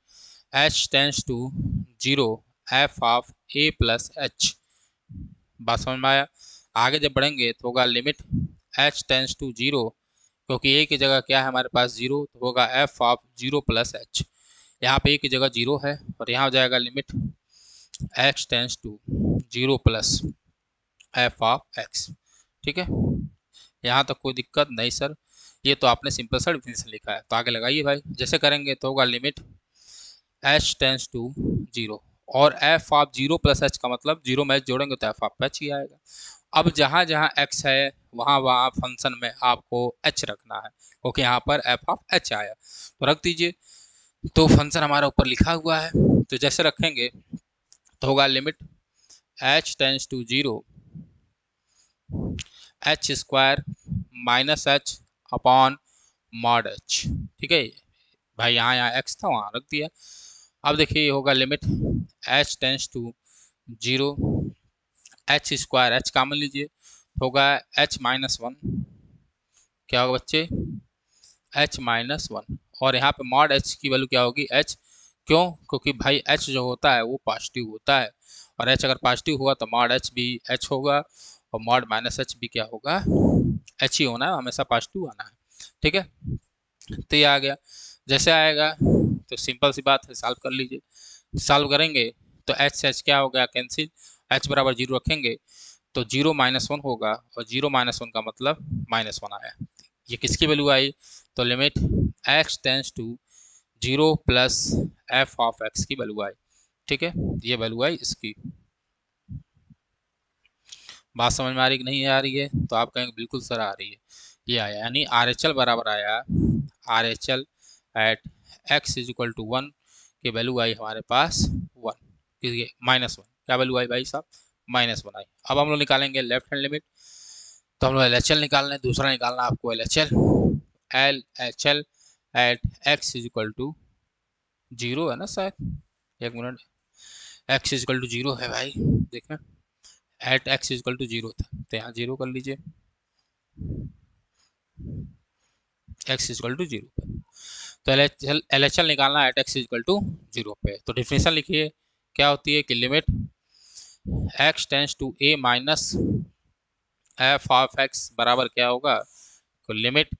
h tends to 0 f of a plus h। बात समझ में आया। आगे जब बढ़ेंगे तो होगा लिमिट h टेंस टू 0, क्योंकि a की जगह क्या है हमारे पास 0, तो होगा एफ ऑफ 0 प्लस h। यहाँ पे a की जगह 0 है और यहाँ हो जाएगा limit x tends to 0 plus f of x। ठीक है, यहाँ तक कोई दिक्कत नहीं सर, ये तो आपने सिंपल सा डिफिनीशन लिखा है। तो आगे लगाइए भाई, जैसे करेंगे तो होगा लिमिट h टेंस टू 0 और f ऑफ 0 प्लस h का मतलब 0 में h जोड़ेंगे तो f ऑफ h ही आएगा। अब जहाँ जहाँ x है वहाँ वहाँ फंक्शन में आपको h रखना है, क्योंकि यहाँ पर f ऑफ h आया तो रख दीजिए। तो फंक्शन हमारा ऊपर लिखा हुआ है, तो जैसे रखेंगे तो होगा limit h tends to zero h square minus h upon mod h. ठीक है भाई, यहाँ एक्स था वहाँ रख दिया। अब देखिए ये होगा limit h tends to zero h square, h common लीजिए, होगा h माइनस वन। क्या होगा बच्चे? h minus one. और यहाँ पे मॉड h की वैल्यू क्या होगी? h। क्यों? क्योंकि भाई h जो होता है वो पॉजिटिव होता है, और h अगर पॉजिटिव हुआ तो मॉड h भी h होगा, और मॉड माइनस h भी क्या होगा? h ही होना है, हमेशा पॉजिटिव आना है। ठीक है, तो ये आ गया। जैसे आएगा तो सिंपल सी बात है, सॉल्व कर लीजिए। सॉल्व करेंगे तो एच से एच क्या हो गया? कैंसिल। एच बराबर जीरो रखेंगे तो जीरो माइनस वन होगा, और जीरो माइनस वन का मतलब माइनस वन आया। ये किसकी वैल्यू आई? तो limit x tends to zero plus f of x की वैल्यू आई। ठीक है, ये वैल्यू आई इसकी। बात समझ में आ रही कि नहीं आ रही है? तो आप कहेंगे बिल्कुल सर आ रही है। ये आया, यानी आर एच एल बराबर आया, r H L at x is equal to one की वैल्यू आई हमारे पास वन, माइनस वन। क्या वैल्यू आई भाई साहब? माइनस वन आई। अब हम लोग निकालेंगे लेफ्ट हैंड लिमिट। तो हम लोग एल एच एल निकालना है, दूसरा निकालना है आपको l H L at x is equal to zero है ना शायद, एक minute. X is equal to zero है भाई, देखना। At x is equal to zero था, तो यहाँ जीरो कर लीजिए, x is equal to zero. तो एल एच एल निकालना है at x is equal to zero पे। तो डिफिनेशन लिखिए, क्या होती है कि limit x tends to a minus f of x बराबर क्या होगा? तो limit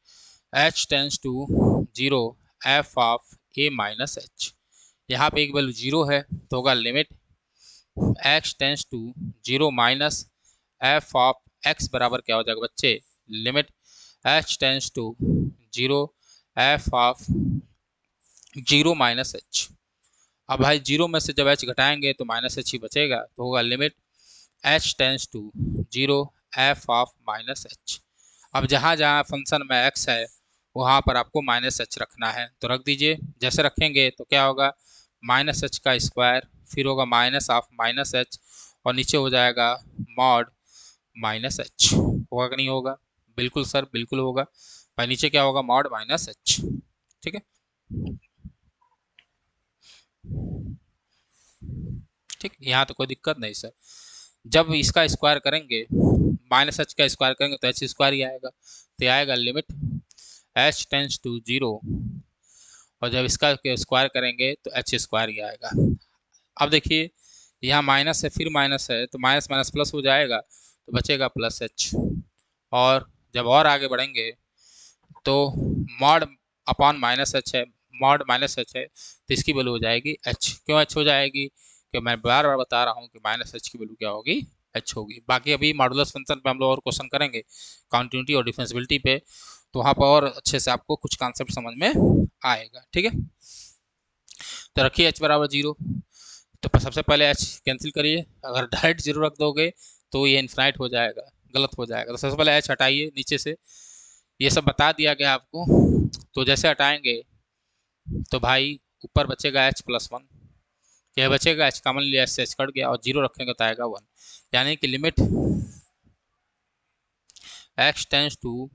h tends to zero f of a minus h. यहाँ पे एक वैल्यू जीरो है तो होगा limit x tends to zero minus f of x बराबर क्या हो जाएगा बच्चे? Limit h tends to zero f of zero minus h. अब भाई जीरो में से जब एच घटाएंगे तो माइनस एच ही बचेगा, तो होगा limit h tends to zero f of minus h. अब जहाँ जहाँ फंक्शन में एक्स है वहाँ पर आपको माइनस एच रखना है, तो रख दीजिए। जैसे रखेंगे तो क्या होगा? माइनस एच का स्क्वायर, फिर होगा माइनस ऑफ माइनस एच, और नीचे हो जाएगा मॉड माइनस एच। होगा कि नहीं होगा? बिल्कुल सर, बिल्कुल होगा भाई। नीचे क्या होगा? Mod minus H. ठीक है, ठीक, यहाँ तो कोई दिक्कत नहीं सर। जब इसका स्क्वायर करेंगे, माइनस एच का स्क्वायर करेंगे तो एच स्क्वायर ही आएगा, तो आएगा limit h tends to zero, और जब इसका स्क्वायर करेंगे तो एच स्क्वायर ही आएगा। अब देखिए यहाँ माइनस है, फिर माइनस है, तो माइनस माइनस प्लस हो जाएगा, तो बचेगा प्लस एच। और जब और आगे बढ़ेंगे तो मॉड अपॉन माइनस एच है, मॉड माइनस एच है, तो इसकी वैल्यू हो जाएगी एच। क्यों एच हो जाएगी? कि मैं बार बार बता रहा हूँ कि माइनस एच की वैल्यू क्या होगी? एच होगी। बाकी अभी मॉडुलस फंक्शन पे हम लोग और क्वेश्चन करेंगे, कॉन्टिन्यूटी और डिफरेंशियबिलिटी पे, तो वहाँ पर और अच्छे से आपको कुछ कॉन्सेप्ट समझ में आएगा। ठीक है, तो रखिए एच बराबर जीरो। तो सबसे पहले एच कैंसिल करिए, अगर डायरेक्ट जीरो रख दोगे तो ये इन्फिनाइट हो जाएगा, गलत हो जाएगा। तो सबसे पहले एच हटाइए नीचे से, ये सब बता दिया गया आपको। तो जैसे हटाएंगे तो भाई ऊपर बचेगा एच प्लस वन, क्या बचेगा? एच कॉमन लिया, एच से एच कट गया, और जीरो रखेंगे तो आएगा वन। यानी कि limit x tends to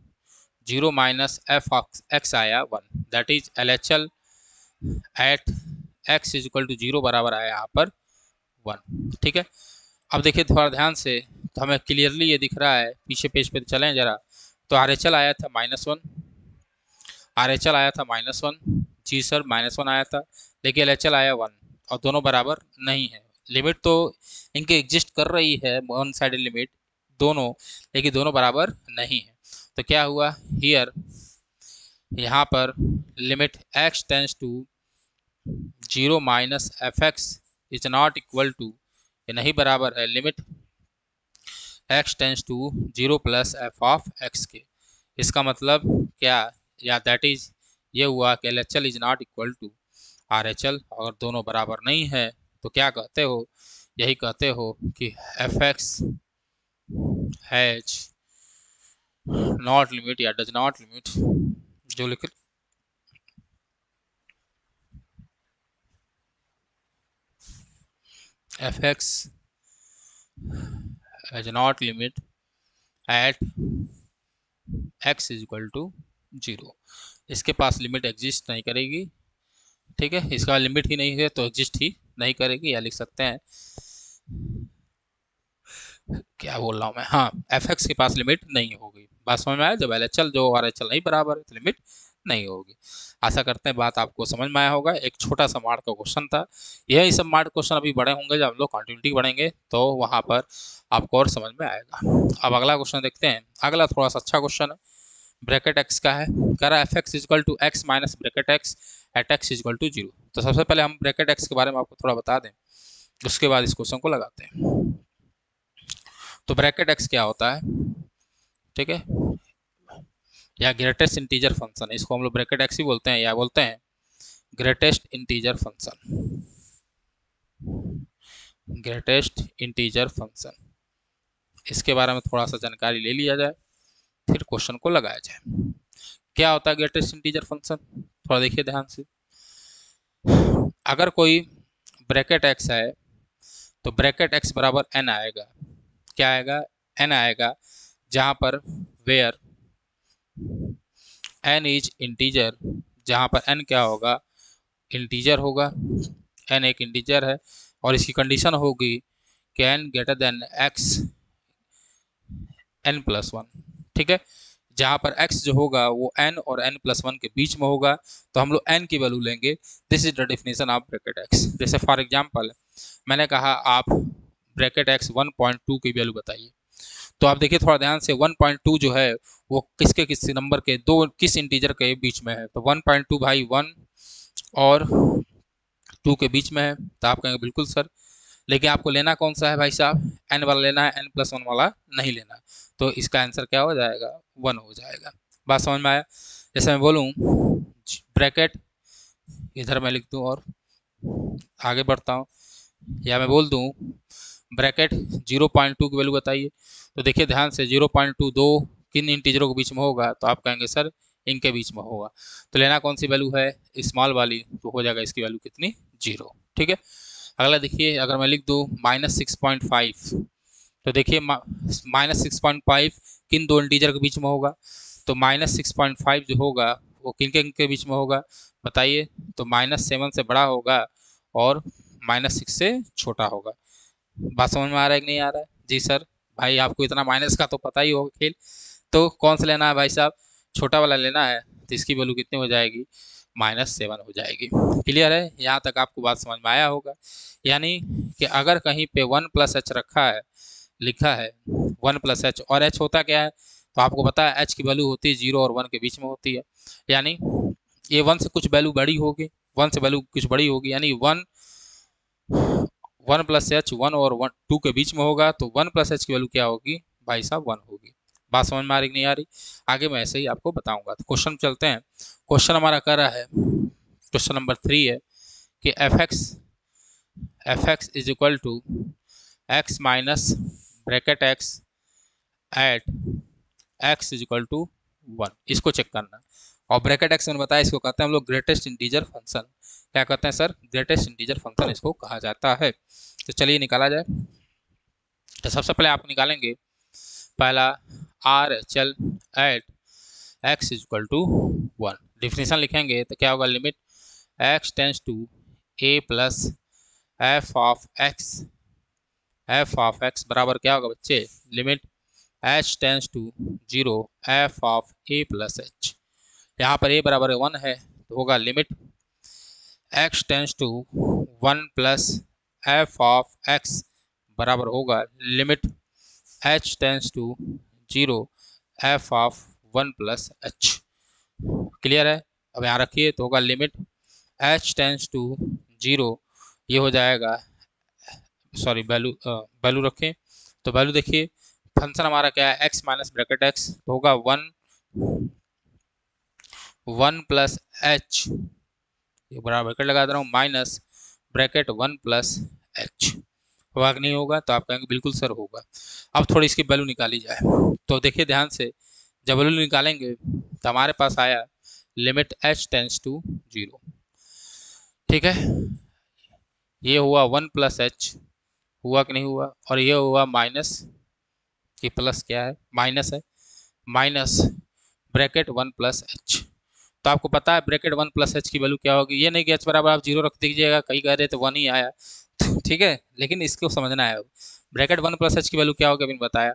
zero minus f of x आया one, that is L H L at x is equal to zero बराबर आया यहाँ पर वन। ठीक है, अब देखिए थोड़ा ध्यान से, तो हमें क्लियरली ये दिख रहा है, पीछे पेज पे चलें जरा। तो आर एच एल आया था minus one, R H L आया था माइनस वन, जी सर माइनस वन आया था, लेकिन एल एच एल आया वन, और दोनों बराबर नहीं है। लिमिट तो इनके एग्जिस्ट कर रही है, वन साइडेड लिमिट दोनों, लेकिन दोनों बराबर नहीं है। तो क्या हुआ हियर, यहाँ पर limit x tends to zero minus f x is not equal to, ये नहीं बराबर है limit x tends to zero plus f of x के। इसका मतलब क्या? या दैट इज ये हुआ कि l H l is not equal to r H l. अगर दोनों बराबर नहीं है तो क्या कहते हो? यही कहते हो कि f x has not limit या डज नॉट लिमिट, जो लिख f x has not limit at x is equal to 0। इसके पास लिमिट एग्जिस्ट नहीं करेगी, ठीक है, इसका लिमिट ही नहीं है तो एग्जिस्ट ही नहीं करेगी, या लिख सकते हैं, क्या बोल रहा हूँ मैं, हाँ, एफ एक्स के पास लिमिट नहीं होगी। बात समझ में आया, जब एल एच एल जो आर एच एल नहीं बराबर है तो लिमिट नहीं होगी। आशा करते हैं बात आपको समझ में आया होगा। एक छोटा सा मार्क का क्वेश्चन था, यही सब मार्क क्वेश्चन अभी बड़े होंगे, जब हम लोग कंटिन्यूटी बढ़ेंगे तो वहाँ पर आपको और समझ में आएगा। अब अगला क्वेश्चन देखते हैं। अगला थोड़ा सा अच्छा क्वेश्चन है, ब्रैकेट एक्स का है, कह रहा है f x is equal to x minus bracket x at x is equal to 0। तो सबसे पहले हम ब्रैकेट एक्स के बारे में आपको थोड़ा बता दें, उसके बाद इस क्वेश्चन को लगाते हैं। तो ब्रैकेट एक्स क्या होता है, ठीक है, या ग्रेटेस्ट इंटीजर फंक्शन, इसको हम लोग ब्रैकेट एक्स ही बोलते हैं, या बोलते हैं greatest integer function, greatest integer function. इसके बारे में थोड़ा सा जानकारी ले लिया जाए, फिर क्वेश्चन को लगाया जाए। क्या होता है ग्रेटेस्ट इंटीजर फंक्शन, थोड़ा देखिए ध्यान से। अगर कोई ब्रैकेट एक्स है तो ब्रैकेट एक्स बराबर एन आएगा, क्या आएगा, एन आएगा, जहां पर वेयर एन इज इंटीजर, जहां पर एन क्या होगा, इंटीजर होगा, एन एक इंटीजर है, और इसकी कंडीशन होगी कि n greater than x n plus one, ठीक है, जहां पर x जो होगा वो n और n प्लस वन के बीच में होगा, तो हम लोग n की वैल्यू लेंगे। This is the definition of bracket x। जैसे फॉर एग्जांपल मैंने कहा आप ब्रैकेट x 1.2 की वैल्यू बताइए, तो आप देखिए थोड़ा ध्यान से, 1.2 जो है वो किसके किस नंबर के, दो किस इंटीजर के बीच में है, तो 1.2 भाई 1 और 2 के बीच में है, तो आप कहेंगे बिल्कुल सर, लेकिन आपको लेना कौन सा है भाई साहब, एन वाला लेना है, एन प्लस वन वाला नहीं लेना, तो इसका आंसर क्या हो जाएगा, 1 हो जाएगा। बात समझ में आया। जैसे मैं बोलूँ ब्रैकेट, इधर मैं लिख दूँ और आगे बढ़ता हूँ, या मैं बोल दूँ ब्रैकेट 0.2 की वैल्यू बताइए, तो देखिए ध्यान से 0.2 दो किन इंटीजरों के बीच में होगा, तो आप कहेंगे सर इनके बीच में होगा, तो लेना कौन सी वैल्यू है, स्मॉल वाली, तो हो जाएगा इसकी वैल्यू कितनी, 0, ठीक है। अगला देखिए, अगर मैं लिख दूँ -6.5, तो देखिए -6.5 किन दो इंटीजर के बीच में होगा, तो -6.5 जो होगा वो किन के बीच में होगा बताइए, तो -7 से बड़ा होगा और -6 से छोटा होगा। बात समझ में आ रहा है कि नहीं आ रहा है, जी सर, भाई आपको इतना माइनस का तो पता ही होगा खेल, तो कौन सा लेना है भाई साहब, छोटा वाला लेना है, तो इसकी वैल्यू कितनी हो जाएगी, -7 हो जाएगी। क्लियर है, यहाँ तक आपको बात समझ में आया होगा। यानी कि अगर कहीं पे 1+h रखा है, लिखा है 1+h, और h होता क्या है, तो आपको पता है h की वैल्यू होती है 0 और 1 के बीच में होती है, यानी ये 1 से कुछ वैल्यू बड़ी होगी, 1 से वैल्यू कुछ बड़ी होगी, यानी 1+h 1 और 2 के बीच में होगा, तो 1+h की वैल्यू क्या होगी भाई साहब, 1 होगी। बात समझ में आ रही नहीं आ रही, आगे मैं ऐसे ही आपको बताऊंगा। तो क्वेश्चन चलते हैं। क्वेश्चन हमारा कर रहा है, क्वेश्चन नंबर 3 है कि f x is equal to x minus bracket x at x is equal to 1, इसको चेक करना है। और ब्रैकेट एक्स मैंने बताया, इसको कहते हैं हम लोग ग्रेटेस्ट इंटीजर फंक्शन। क्या कहते हैं सर, ग्रेटेस्ट इंटीजर फंक्शन इसको कहा जाता है। तो चलिए निकाला जाए। तो सबसे पहले आप निकालेंगे पहला r H L at x is equal to 1, definition लिखेंगे तो क्या होगा, limit x tends to a plus f of x बराबर क्या होगा बच्चे, limit h tends to 0 f of a plus h. यहाँ पर ए बराबर 1 है, तो होगा limit x tends to 1 plus f of x बराबर होगा limit h tends to 0 f of 1 plus H. Clear है, अब यहाँ रखिए, तो होगा लिमिट एच टेंस टू 0, ये हो जाएगा, सॉरी वैल्यू रखें, तो वैल्यू देखिए, फंक्शन हमारा क्या है, एक्स माइनस ब्रैकेट एक्स, तो होगा 1 प्लस एच, ये बराबर ब्रैकेट लगा दे रहा हूँ, माइनस ब्रैकेट 1 प्लस एच। होगा कि नहीं होगा, तो आप कहेंगे बिल्कुल सर होगा। अब थोड़ी इसकी वैल्यू निकाली जाए, तो देखिए ध्यान से, जब वैल्यू निकालेंगे तो हमारे पास आया लिमिट एच टेंस टू 0, ठीक है, ये हुआ 1 प्लस एच हुआ कि नहीं हुआ, और ये हुआ माइनस, कि प्लस क्या है, माइनस है, माइनस ब्रैकेट 1 + h। तो आपको पता है ब्रैकेट 1 + h की वैल्यू क्या होगी, ये नहीं कि h बराबर आप 0 रख दीजिएगा, कई कह रहे तो 1 ही आया ठीक है, लेकिन इसको समझना है। ब्रैकेट 1 + h की वैल्यू क्या होगी, अभी बताया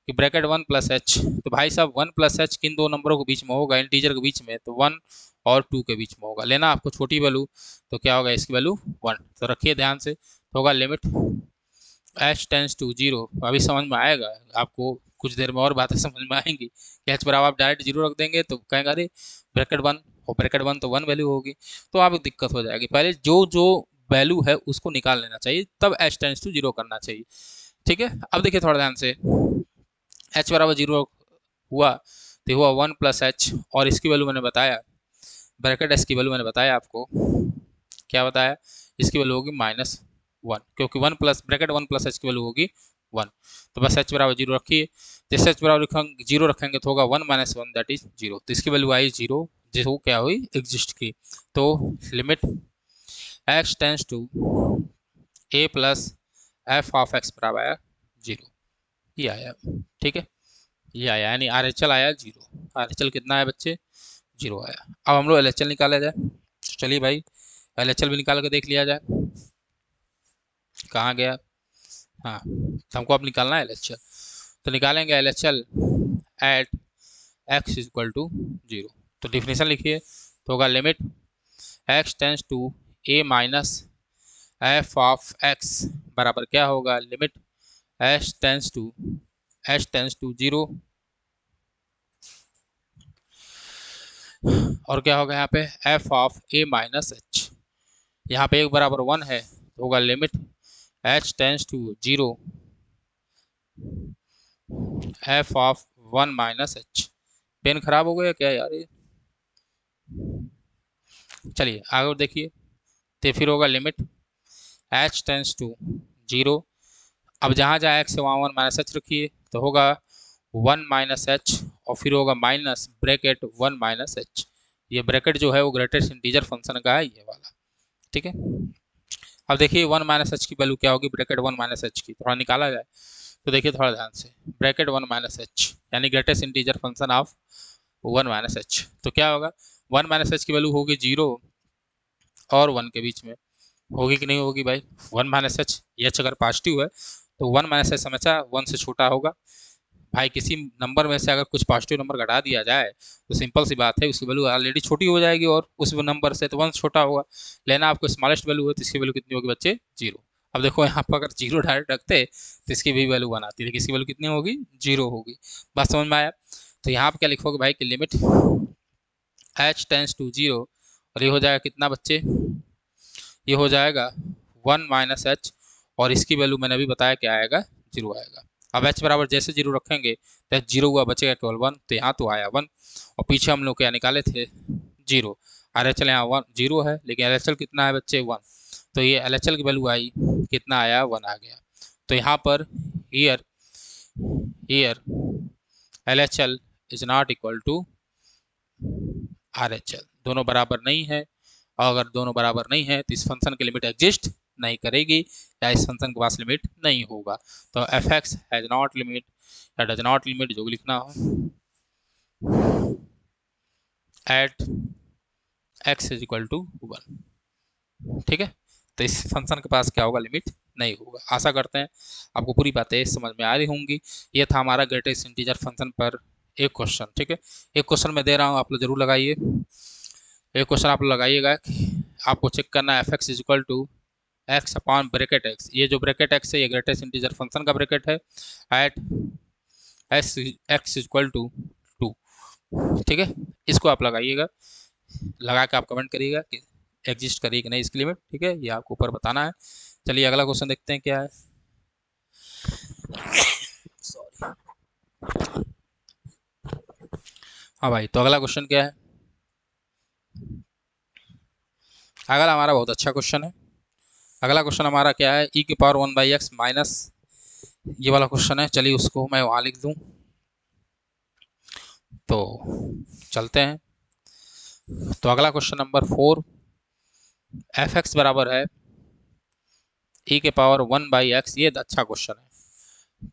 कि ब्रैकेट 1 + h, तो भाई साहब 1 + h किन दो नंबरों के बीच में होगा, इंटीजर के बीच में, तो 1 और 2 के बीच में होगा। लेना आपको छोटी वैल्यू, तो क्या होगा इसकी वैल्यू 1। तो रखिए ध्यान से, तो होगा लिमिट h टेंस टू 0। अभी समझ में आएगा आपको, कुछ देर में और बातें समझ में आएंगी कि h बराबर आप डायरेक्ट 0 रख देंगे तो कहेंगे अरे ब्रैकेट 1, और ब्रैकेट 1 तो 1 वैल्यू होगी, तो आप दिक्कत हो जाएगी। पहले जो जो वैल्यू है उसको निकाल लेना चाहिए, तब h टेंस टू 0 करना चाहिए। ठीक है, अब देखिए थोड़ा ध्यान से, h बराबर 0 हुआ तो हुआ 1 + h, और इसकी वैल्यू मैंने बताया, ब्रैकेट एस की वैल्यू मैंने बताया आपको, क्या बताया, इसकी वैल्यू होगी -1, क्योंकि 1 प्लस ब्रैकेट 1 + h की वैल्यू होगी 1। तो बस h बराबर 0 रखिए, जैसे h बराबर 0 रखेंगे तो होगा 1 - 1 दैट इज 0, तो इसकी वैल्यू आई 0, जो क्या हुई एग्जिस्ट की। तो limit x tends to a + f(x) बराबर आया 0, ये आया। ठीक है, ये आया, यानी आर एच एल आया 0। आर एच एल कितना है बच्चे, 0 आया। अब हम लोग एल एच एल निकाला जाए, तो चलिए भाई एल एच एल भी निकाल कर देख लिया जाए, कहाँ गया, हाँ, तो हमको अब निकालना है एल एच एल, तो निकालेंगे l H L at x equal to 0। तो डिफिनेशन लिखिए, तो होगा limit x tends to a minus f of x बराबर क्या होगा, लिमिट एच टेंस टू 0, और क्या होगा यहाँ पे f of a minus h, यहाँ पे एक बराबर 1 है, तो होगा limit h tends to 0 f of 1 - h। Pen खराब हो गया क्या यार ये, चलिए आगे देखिए, तो फिर होगा लिमिट h टेंस टू 0, अब जहाँ जहाँ x है वहाँ 1 - h रखिए, तो होगा 1 - h, और फिर होगा माइनस ब्रैकेट 1 - h। ये ब्रैकेट जो है वो ग्रेटेस्ट इंटीजर फंक्शन का है, ये वाला। ठीक है, अब देखिए 1 - h की वैल्यू क्या होगी, ब्रैकेट 1 - h की, थोड़ा निकाला जाए, तो देखिए थोड़ा ध्यान से, ब्रैकेट 1 - h यानी greatest integer function of 1 - h, तो क्या होगा 1 - h की वैल्यू होगी 0 और 1 के बीच में, होगी कि नहीं होगी भाई, 1 - h, ये अगर पॉजिटिव है तो 1 - h हमेशा 1 से छोटा होगा। भाई किसी नंबर में से अगर कुछ पॉजिटिव नंबर घटा दिया जाए तो सिंपल सी बात है उसकी वैल्यू ऑलरेडी छोटी हो जाएगी, और उस नंबर से तो 1 छोटा होगा। लेना आपको स्मॉलेस्ट वैल्यू है, तो इसकी वैल्यू कितनी होगी बच्चे, 0। अब देखो यहाँ पर अगर 0 डायरेक्ट रखते तो इसकी भी वैल्यू 1 आती, लेकिन इसकी वैल्यू कितनी होगी, 0 होगी। बात समझ में आया, तो यहाँ पर क्या लिखोगे भाई कि लिमिट h टेंस टू 0, और ये हो जाएगा कितना बच्चे, ये हो जाएगा 1 - h, और इसकी वैल्यू मैंने अभी बताया क्या आएगा, 0 आएगा। अब h बराबर जैसे 0 रखेंगे तो h 0 हुआ, बचेगा केवल 1, तो यहाँ तो आया 1, और पीछे हम लोग क्या निकाले थे 0। आर एच एल यहाँ 1 0 है, लेकिन एल एच एल कितना है बच्चे 1, तो ये एल एच एल की वैल्यू आई कितना आया 1 आ गया। तो यहाँ पर here here l H l is not equal to r H l, दोनों बराबर नहीं है, और अगर दोनों बराबर नहीं है तो इस फंक्शन की लिमिट एग्जिस्ट नहीं करेगी, या इस फंक्शन के पास लिमिट नहीं होगा। तो f x has not limit या डज नॉट लिमिट, जो भी लिखना हो, at x is equal to 1। ठीक है, तो इस फंक्शन के पास क्या होगा, लिमिट नहीं होगा। आशा करते हैं आपको पूरी बातें समझ में आ रही होंगी। ये था हमारा ग्रेटेस्ट इंटीजर फंक्शन पर एक क्वेश्चन। ठीक है, एक क्वेश्चन मैं दे रहा हूँ, आप लोग जरूर लगाइए, एक क्वेश्चन आप लोग लगाइएगा, आपको चेक करना है f x is equal to x upon bracket x, ये जो ब्रैकेट एक्स है ये ग्रेटेस्ट इंटीजर फंक्शन का ब्रैकेट है, एट एस एक्स इक्वल टू 2। ठीक है, इसको आप लगाइएगा, लगा के आप कमेंट करिएगा कि एग्जिस्ट करिए कि नहीं इसकी लिमिट। ठीक है, ये आपको ऊपर बताना है। चलिए अगला क्वेश्चन देखते हैं क्या है। सॉरी, हाँ भाई, तो अगला क्वेश्चन क्या है, अगला हमारा बहुत अच्छा क्वेश्चन है। अगला क्वेश्चन हमारा क्या है, ई की पावर 1/x माइनस, ये वाला क्वेश्चन है। चलिए उसको मैं वहाँ लिख दूँ, तो चलते हैं। तो अगला क्वेश्चन नंबर 4, एफ एक्स बराबर है ई के पावर 1/x, ये अच्छा क्वेश्चन है,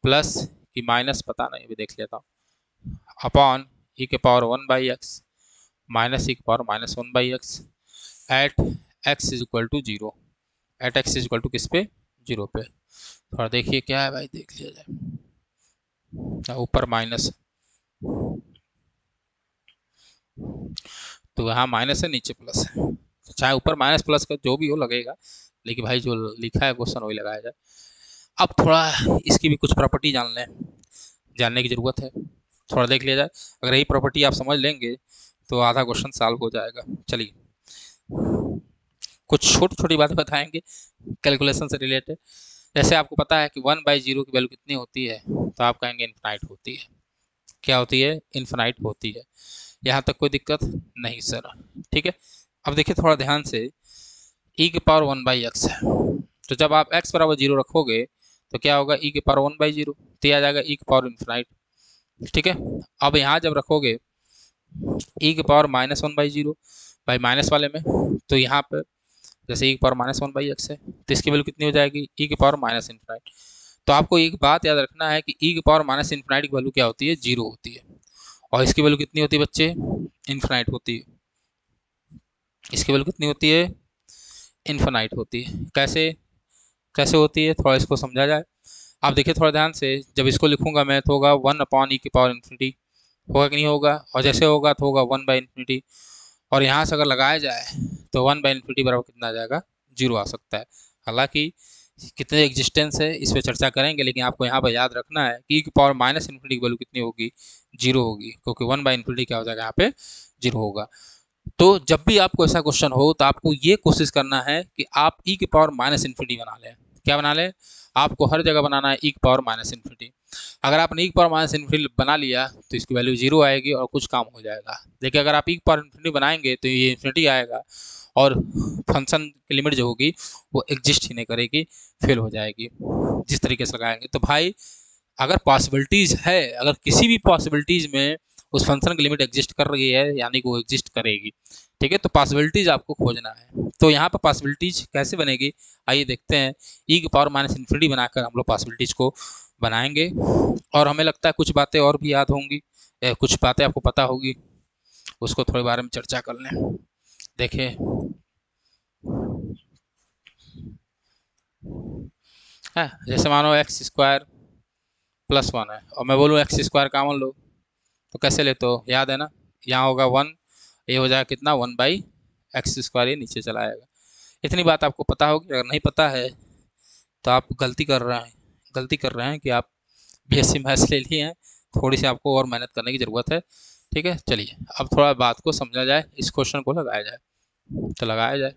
प्लस कि माइनस पता नहीं, अभी देख लेता हूँ, अपॉन ई के पावर 1/x माइनस ई के power -1/x at x is equal to 0, at x is equal to किस पे, 0 पे। थोड़ा देखिए क्या है भाई, देख लिया जाए, ऊपर माइनस, तो यहाँ माइनस है, नीचे प्लस है, तो चाहे ऊपर माइनस प्लस का जो भी हो लगेगा, लेकिन भाई जो लिखा है क्वेश्चन वही लगाया जाए। अब थोड़ा इसकी भी कुछ प्रॉपर्टी जानने की ज़रूरत है, थोड़ा देख लिया जाए। अगर यही प्रॉपर्टी आप समझ लेंगे तो आधा क्वेश्चन सॉल्व हो जाएगा। चलिए कुछ छोटी छोटी बातें बताएंगे कैलकुलेशन से रिलेटेड। जैसे आपको पता है कि 1/0 की वैल्यू कितनी होती है, तो आप कहेंगे इन्फिनाइट होती है। क्या होती है, इन्फिनाइट होती है। यहाँ तक कोई दिक्कत नहीं सर, ठीक है। अब देखिए थोड़ा ध्यान से, ई के पावर 1/x है, तो जब आप x बराबर 0 रखोगे तो क्या होगा, ई के पावर 1/0, तो यह आ जाएगा ई के पावर इन्फिनाइट, ठीक है। अब यहाँ जब रखोगे ई के पावर -1/0 भाई माइनस वाले में, तो यहाँ पे जैसे ई के पावर -1/x है, तो इसकी वैल्यू कितनी हो जाएगी, ई के पावर माइनस इन्फिनाइट। तो आपको एक बात याद रखना है कि ई के पावर माइनस इन्फिनाइट की वैल्यू क्या होती है, 0 होती है, और इसकी वैल्यू कितनी होती है बच्चे, इन्फिनाइट होती है। इसकी वैल्यू कितनी होती है, इन्फिनाइट होती है। कैसे कैसे होती है, थोड़ा इसको समझा जाए। आप देखिए थोड़ा ध्यान से, जब इसको लिखूंगा मैं तो होगा 1/e की पावर इन्फिनिटी, होगा कि नहीं होगा, और जैसे होगा तो होगा 1/इन्फिनिटी, और यहाँ से अगर लगाया जाए तो 1/इन्फिनिटी बराबर कितना आ जाएगा, 0 आ सकता है। हालांकि कितने एग्जिस्टेंस है इस पर चर्चा करेंगे, लेकिन आपको यहाँ पर याद रखना है कि ई की पावर माइनस इन्फिनिटी की वैल्यू कितनी होगी, 0 होगी, क्योंकि 1/इन्फिनिटी क्या हो जाएगा यहाँ पे, 0 होगा। तो जब भी आपको ऐसा क्वेश्चन हो तो आपको ये कोशिश करना है कि आप ई की पावर माइनस इन्फिनिटी बना लें। क्या बना लें, आपको हर जगह बनाना है ई की पावर माइनस इन्फिनिटी। अगर आपने ई की पावर माइनस इन्फिनिटी बना लिया तो इसकी वैल्यू 0 आएगी और कुछ काम हो जाएगा। देखिए अगर आप ई की पावर इन्फिनिटी बनाएंगे तो ये इन्फिनिटी आएगा, और फंक्शन की लिमिट जो होगी वो एग्जिस्ट ही नहीं करेगी, फेल हो जाएगी जिस तरीके से लगाएंगे। तो भाई अगर पॉसिबिलिटीज़ है, अगर किसी भी पॉसिबिलिटीज़ में उस फंक्शन की लिमिट एग्जिस्ट कर रही है, यानी कि वो एग्जिस्ट करेगी, ठीक है। तो पॉसिबिलिटीज़ आपको खोजना है, तो यहाँ पर पॉसिबिलिटीज़ कैसे बनेगी, आइए देखते हैं। ई की पावर माइनस इन्फिनिटी बनाकर हम लोग पॉसिबिलिटीज़ को बनाएंगे, और हमें लगता है कुछ बातें और भी याद होंगी, कुछ बातें आपको पता होगी, उसको थोड़े बारे में चर्चा कर लें। देखिए है, जैसे मानो x² +1 है, और मैं बोलूँ x² कॉमन लो, तो कैसे लेते हो, याद है ना, यहाँ होगा 1, ये हो जाएगा कितना, 1/x², ये नीचे चला आएगा। इतनी बात आपको पता होगी। अगर नहीं पता है तो आप गलती कर रहे हैं कि आप बीएससी मैथ्स ले लिए हैं, थोड़ी सी आपको और मेहनत करने की ज़रूरत है, ठीक है। चलिए अब थोड़ा बात को समझा जाए, इस क्वेश्चन को लगाया जाए, तो लगाया जाए।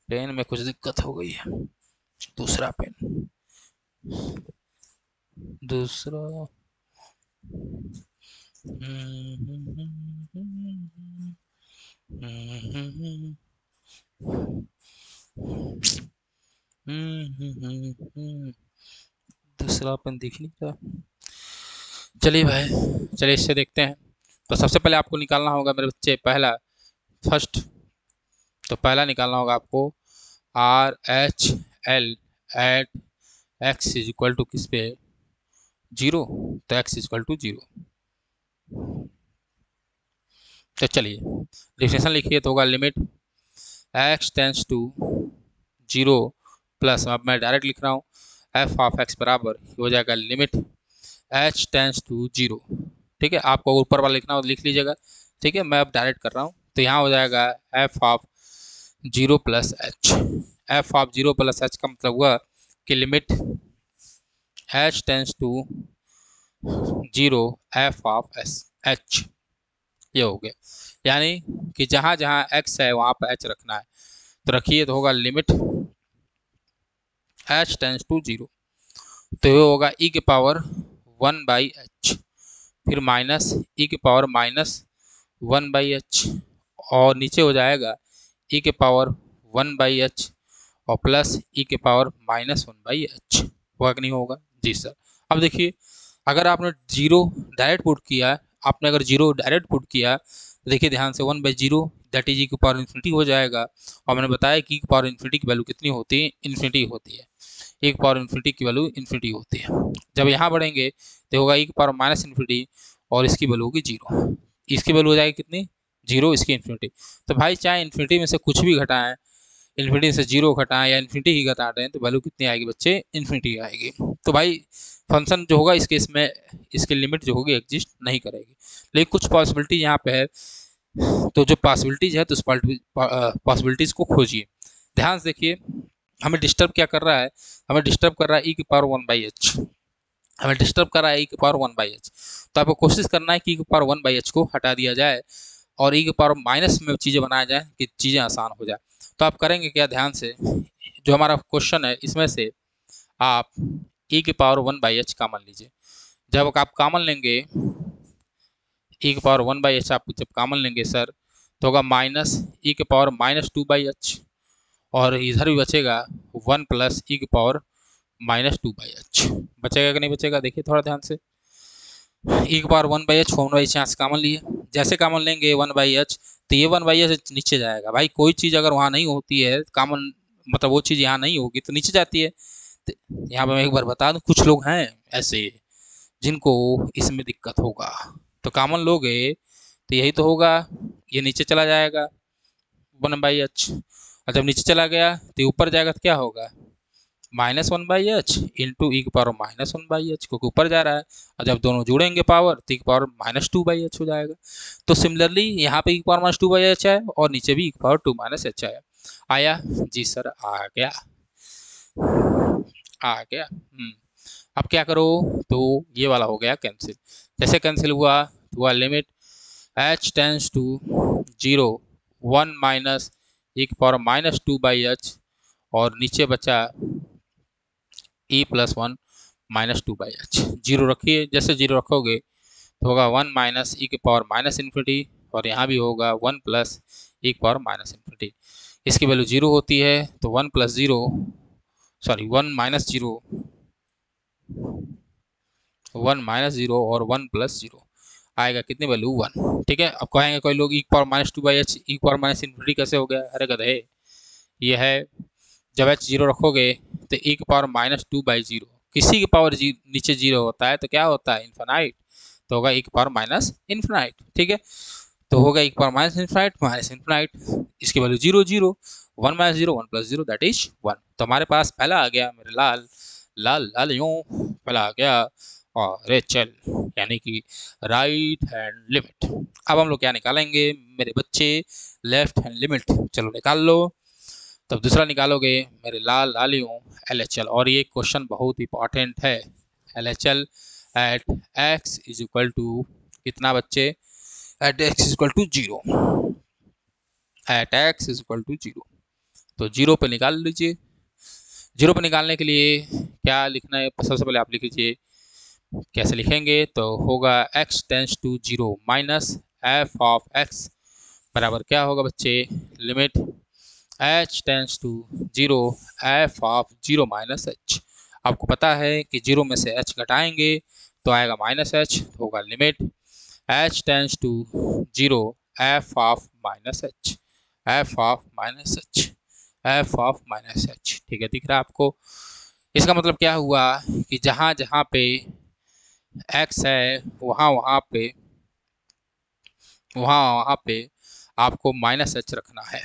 पेन में कुछ दिक्कत हो गई है, दूसरा पेन, दूसरा, दूसरा पेन दिख नहीं रहा। चलिए भाई, चलिए इससे देखते हैं। तो सबसे पहले आपको निकालना होगा मेरे बच्चे, पहला फर्स्ट, तो पहला निकालना होगा आपको RHL at x is equal to किस पे, 0, तो x इज इक्वल टू 0। तो चलिए डिफिनेशन लिखिए, तो होगा limit x tends to 0 plus, अब मैं डायरेक्ट लिख रहा हूँ, f ऑफ x बराबर हो जाएगा लिमिट h टेंस टू 0, ठीक है। आपको ऊपर वाला लिखना हो तो लिख लीजिएगा, ठीक है। मैं अब डायरेक्ट कर रहा हूँ, तो यहाँ हो जाएगा f of 0 plus h, f of 0 plus h का मतलब हुआ कि limit h tends to 0 f of h, ये हो गया। यानी कि जहाँ जहाँ x है वहाँ पर h रखना है, तो रखिए, तो होगा लिमिट h टेंस टू 0, तो ये होगा e के पावर 1/h, फिर माइनस e के पावर -1/h, और नीचे हो जाएगा e के पावर 1/h और प्लस e के पावर -1/h, होगा कि नहीं होगा, जी सर। अब देखिए अगर आपने 0 डायरेक्ट पुट किया, आपने अगर 0 डायरेक्ट पुट किया तो देखिए ध्यान से 1/0 दैट इज ई की पावर इन्फिनिटी हो जाएगा। और मैंने बताया कि ई की पावर इन्फिनिटी की वैल्यू कितनी होती है, इन्फिनिटी होती है। ई की पावर इन्फिनिटी की वैल्यू इन्फिनिटी होती है। जब यहाँ बढ़ेंगे तो होगा ई की पावर माइनस इन्फिनिटी और इसकी वैल्यू होगी 0। इसकी वैल्यू हो जाएगी कितनी, 0, इसकी इन्फिनिटी। तो भाई चाहे इन्फिनिटी में से कुछ भी घटाएं, इन्फिनिटी से 0 घटाएं या इन्फिनिटी ही घटा दें, तो वैल्यू कितनी आएगी बच्चे, इन्फिनिटी आएगी। तो भाई फंक्शन जो होगा इसके इसमें इसकी लिमिट जो होगी एग्जिस्ट नहीं करेगी। लेकिन कुछ पॉसिबिलिटी यहाँ पे है, तो जो पॉसिबिलिटीज है तो उस पॉसिबिलिटीज को खोजिए। ध्यान से देखिए, हमें डिस्टर्ब क्या कर रहा है, हमें डिस्टर्ब कर रहा है ई की पावर 1/h, हमें डिस्टर्ब कर रहा है ई की पावर 1/h। तो आपको कोशिश करना है कि ई की पावर 1/h को हटा दिया जाए और ई की पावर माइनस में चीज़ें बनाया जाए कि चीज़ें आसान हो जाए। तो आप करेंगे क्या, ध्यान से, जो हमारा क्वेश्चन है इसमें से आप ई की पावर 1/h कॉमन लीजिए। जब आप कॉमन लेंगे ई की पावर 1/h, आप जब कॉमन लेंगे सर तो होगा माइनस ई की पावर -2/h, और इधर भी बचेगा 1 प्लस ई की पावर -2/h। बचेगा कि नहीं बचेगा, देखिए थोड़ा ध्यान से। ई की पावर 1/h, 1/h यहाँ से कॉमन लिए, जैसे कॉमन लेंगे 1/h तो ये 1/h नीचे जाएगा। भाई कोई चीज़ अगर वहाँ नहीं होती है कॉमन, मतलब वो चीज़ यहाँ नहीं होगी तो नीचे जाती है। तो यहाँ पे मैं एक बार बता दूँ, कुछ लोग हैं ऐसे जिनको इसमें दिक्कत होगा। तो कॉमन लोगे तो यही तो होगा, ये नीचे चला जाएगा 1/h, और जब नीचे चला गया तो ऊपर जाएगा तो क्या होगा, -1/h इंटू ई की पावर -1/h, क्योंकि ऊपर जा रहा है। और जब दोनों जुड़ेंगे पावर तो ई की पावर -2/h हो जाएगा। तो सिमिलरली यहाँ पे ई की पावर -2/h है और नीचे भी ई की पावर 2 - h है। आया जी सर, आ गया, आ गया। अब क्या करो, तो ये वाला हो गया कैंसिल। जैसे कैंसिल हुआ तो हुआ limit h tends to 0 1 minus e की पावर -2/h, और नीचे बचा e + 1 -2/h। 0 रखिए, जैसे 0 रखोगे तो होगा 1 माइनस ई की पावर माइनस इन्फिनिटी, और यहाँ भी होगा 1 प्लस ई की पावर माइनस इन्फिनिटी। इसकी वैल्यू 0 होती है तो 1 + 0, सॉरी 1 - 0, 1 - 0 और 1 + 0 आएगा कितनी वैल्यू, 1। ठीक है, अब कहेंगे कोई लोग ई की पावर -2/h ई की पावर माइनस इन्फिनिटी कैसे हो गया, अरे गधे, ये है जब h 0 रखोगे तो ई की पावर -2/0, किसी की पावर नीचे 0 होता है तो क्या होता है, इन्फिनाइट, तो होगा ई की पावर माइनस इन्फिनाइट। ठीक है, तो होगा ई की पावर माइनस इन्फिनाइट, इसकी वैल्यू 0 0, 1 - 0 1 + 0 दैट इज 1। तो हमारे पास पहला आ गया मेरे लाल, लाल लाल यूं, पहला आ गया और चल, यानी कि राइट हैंड लिमिट। अब हम लोग क्या निकालेंगे मेरे बच्चे, लेफ्ट हैंड लिमिट, चलो निकाल लो। तब दूसरा निकालोगे मेरे लाल लालियों, LHL, और ये क्वेश्चन बहुत इंपॉर्टेंट है। LHL at x is equal to कितना बच्चे, at x is equal to 0, at x is equal to 0। तो 0 पे निकाल लीजिए। 0 पे निकालने के लिए क्या लिखना है, सबसे पहले आप लिख लीजिए, कैसे लिखेंगे, तो होगा x tends to 0 minus f of x बराबर क्या होगा बच्चे, limit h tends to 0 f of 0 minus h। आपको पता है कि 0 में से h घटाएंगे तो आएगा -h, तो होगा limit h tends to 0 f of -h, f of -h, f of -h। ठीक है, दिख रहा है आपको। इसका मतलब क्या हुआ कि जहाँ जहाँ पे x है वहाँ वहाँ पे आपको -h रखना है,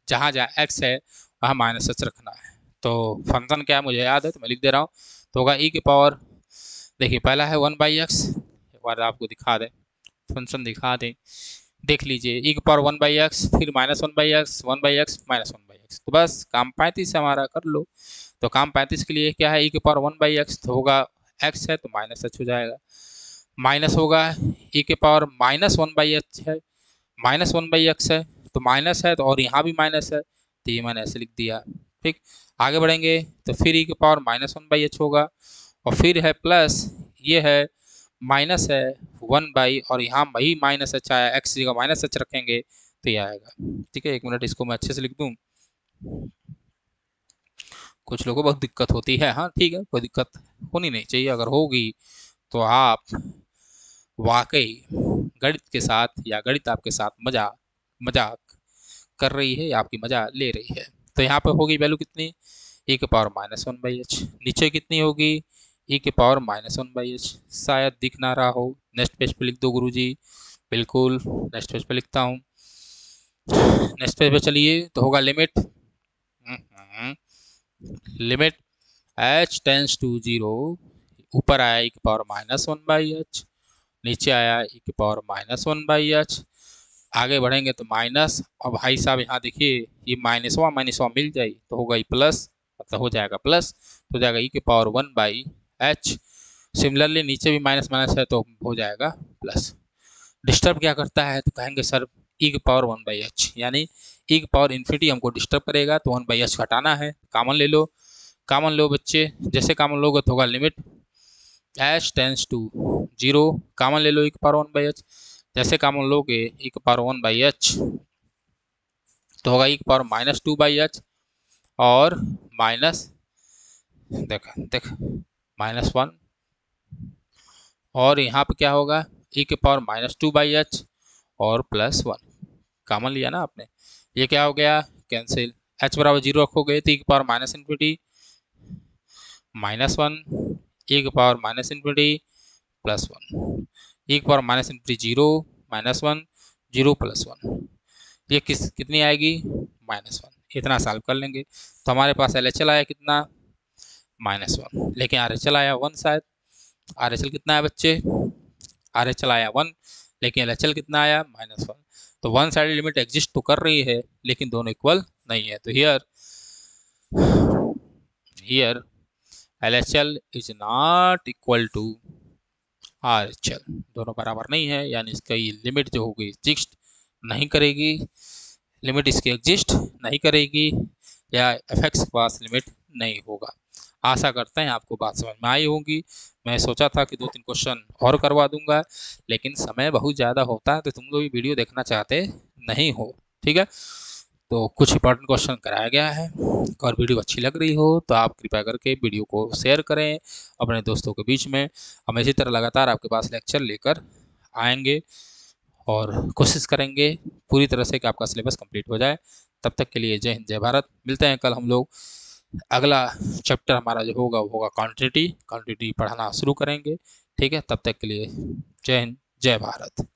जहाँ जहाँ x है वहाँ -h रखना है। तो फंक्शन क्या है मुझे याद है तो मैं लिख दे रहा हूँ। तो होगा ई की पावर, देखिए पहला है 1/x, एक बार आपको दिखा दें, फंक्शन दिखा दें, देख लीजिए, ई की पावर 1/x, फिर -1/x, 1/x, -1/x। तो बस काम 35 हमारा कर लो। तो काम 35 के लिए क्या है, ई की पावर 1/x तो होगा x है तो -h हो जाएगा, माइनस होगा ई के पावर -1/h है, -1/x है तो माइनस है, तो और यहाँ भी माइनस है तो ये मैंने ऐसे लिख दिया। ठीक, आगे बढ़ेंगे तो फिर ई के पावर -1/h होगा, और फिर है प्लस, ये है माइनस है 1/, और यहाँ वही -h आया, x जगह -h रखेंगे तो ये आएगा। ठीक है, एक मिनट इसको मैं अच्छे से लिख दूँ, कुछ लोगों को बहुत दिक्कत होती है। हाँ ठीक है, कोई दिक्कत होनी नहीं चाहिए, अगर होगी तो आप वाकई गणित के साथ या गणित आपके साथ मजाक कर रही है या आपकी मजा ले रही है। तो यहाँ पर होगी वैल्यू कितनी, e के पावर -1/h। नीचे कितनी होगी, e के पावर -1/h। शायद दिख ना रहा हो, नेक्स्ट पेज पे लिख दो गुरुजी। बिल्कुल, नेक्स्ट पेज पे लिखता हूँ। नेक्स्ट पेज पे चलिए, तो होगा limit limit h tends to 0। ऊपर आया e के पावर -1/h, नीचे आया e के पावर -1/h। आगे बढ़ेंगे तो माइनस, अब भाई साहब यहाँ देखिए ये माइनस वा मिल जाए तो होगा ये प्लस, मतलब हो जाएगा प्लस, तो हो जाएगा e के पावर 1/h। सिमिलरली नीचे भी माइनस माइनस है तो हो जाएगा प्लस। डिस्टर्ब क्या करता है, तो कहेंगे सर e के पावर 1/h, यानी e के पावर इन्फिनिटी हमको डिस्टर्ब करेगा तो 1/h घटाना है। कॉमन ले लो, कॉमन लो बच्चे, जैसे कॉमन लोगे तो होगा limit h tends to 0। Common ले लो e के पावर 1/h, जैसे कॉमन लोगे e के पावर 1/h तो होगा e के पावर -2/h और माइनस, देख -1, और यहाँ पे क्या होगा e के पावर -2/h और +1। कॉमन लिया ना आपने, ये क्या हो गया कैंसिल। h बराबर 0 रखोगे तो e के पावर -∞ -1, e के पावर -∞ +1, e के पावर -∞ 0 -1 0 +1, ये कितनी आएगी -1। इतना सॉल्व कर लेंगे तो हमारे पास LHL आया कितना -1, लेकिन RHL आया 1 शायद। RHL कितना है बच्चे, RHL आया 1, लेकिन LHL कितना आया -1। तो वन साइड लिमिट एग्जिस्ट तो कर रही है लेकिन दोनों इक्वल नहीं है। तो here LHL is not equal to RHL, दोनों बराबर नहीं है, यानी इसका ये लिमिट जो होगी एग्जिस्ट नहीं करेगी, लिमिट इसकी एग्जिस्ट नहीं करेगी, या fx के पास लिमिट नहीं होगा। आशा करते हैं आपको बात समझ में आई होगी। मैं सोचा था कि 2-3 क्वेश्चन और करवा दूंगा, लेकिन समय बहुत ज़्यादा होता है तो तुम लोग भी वीडियो देखना चाहते नहीं हो, ठीक है। तो कुछ इंपॉर्टेंट क्वेश्चन कराया गया है, और वीडियो अच्छी लग रही हो तो आप कृपया करके वीडियो को शेयर करें अपने दोस्तों के बीच में। हम इसी तरह लगातार आपके पास लेक्चर लेकर आएंगे और कोशिश करेंगे पूरी तरह से कि आपका सिलेबस कंप्लीट हो जाए। तब तक के लिए जय हिंद जय भारत। मिलते हैं कल हम लोग, अगला चैप्टर हमारा जो होगा वो होगा क्वांटिटी पढ़ाना शुरू करेंगे, ठीक है। तब तक के लिए जय हिंद जय भारत।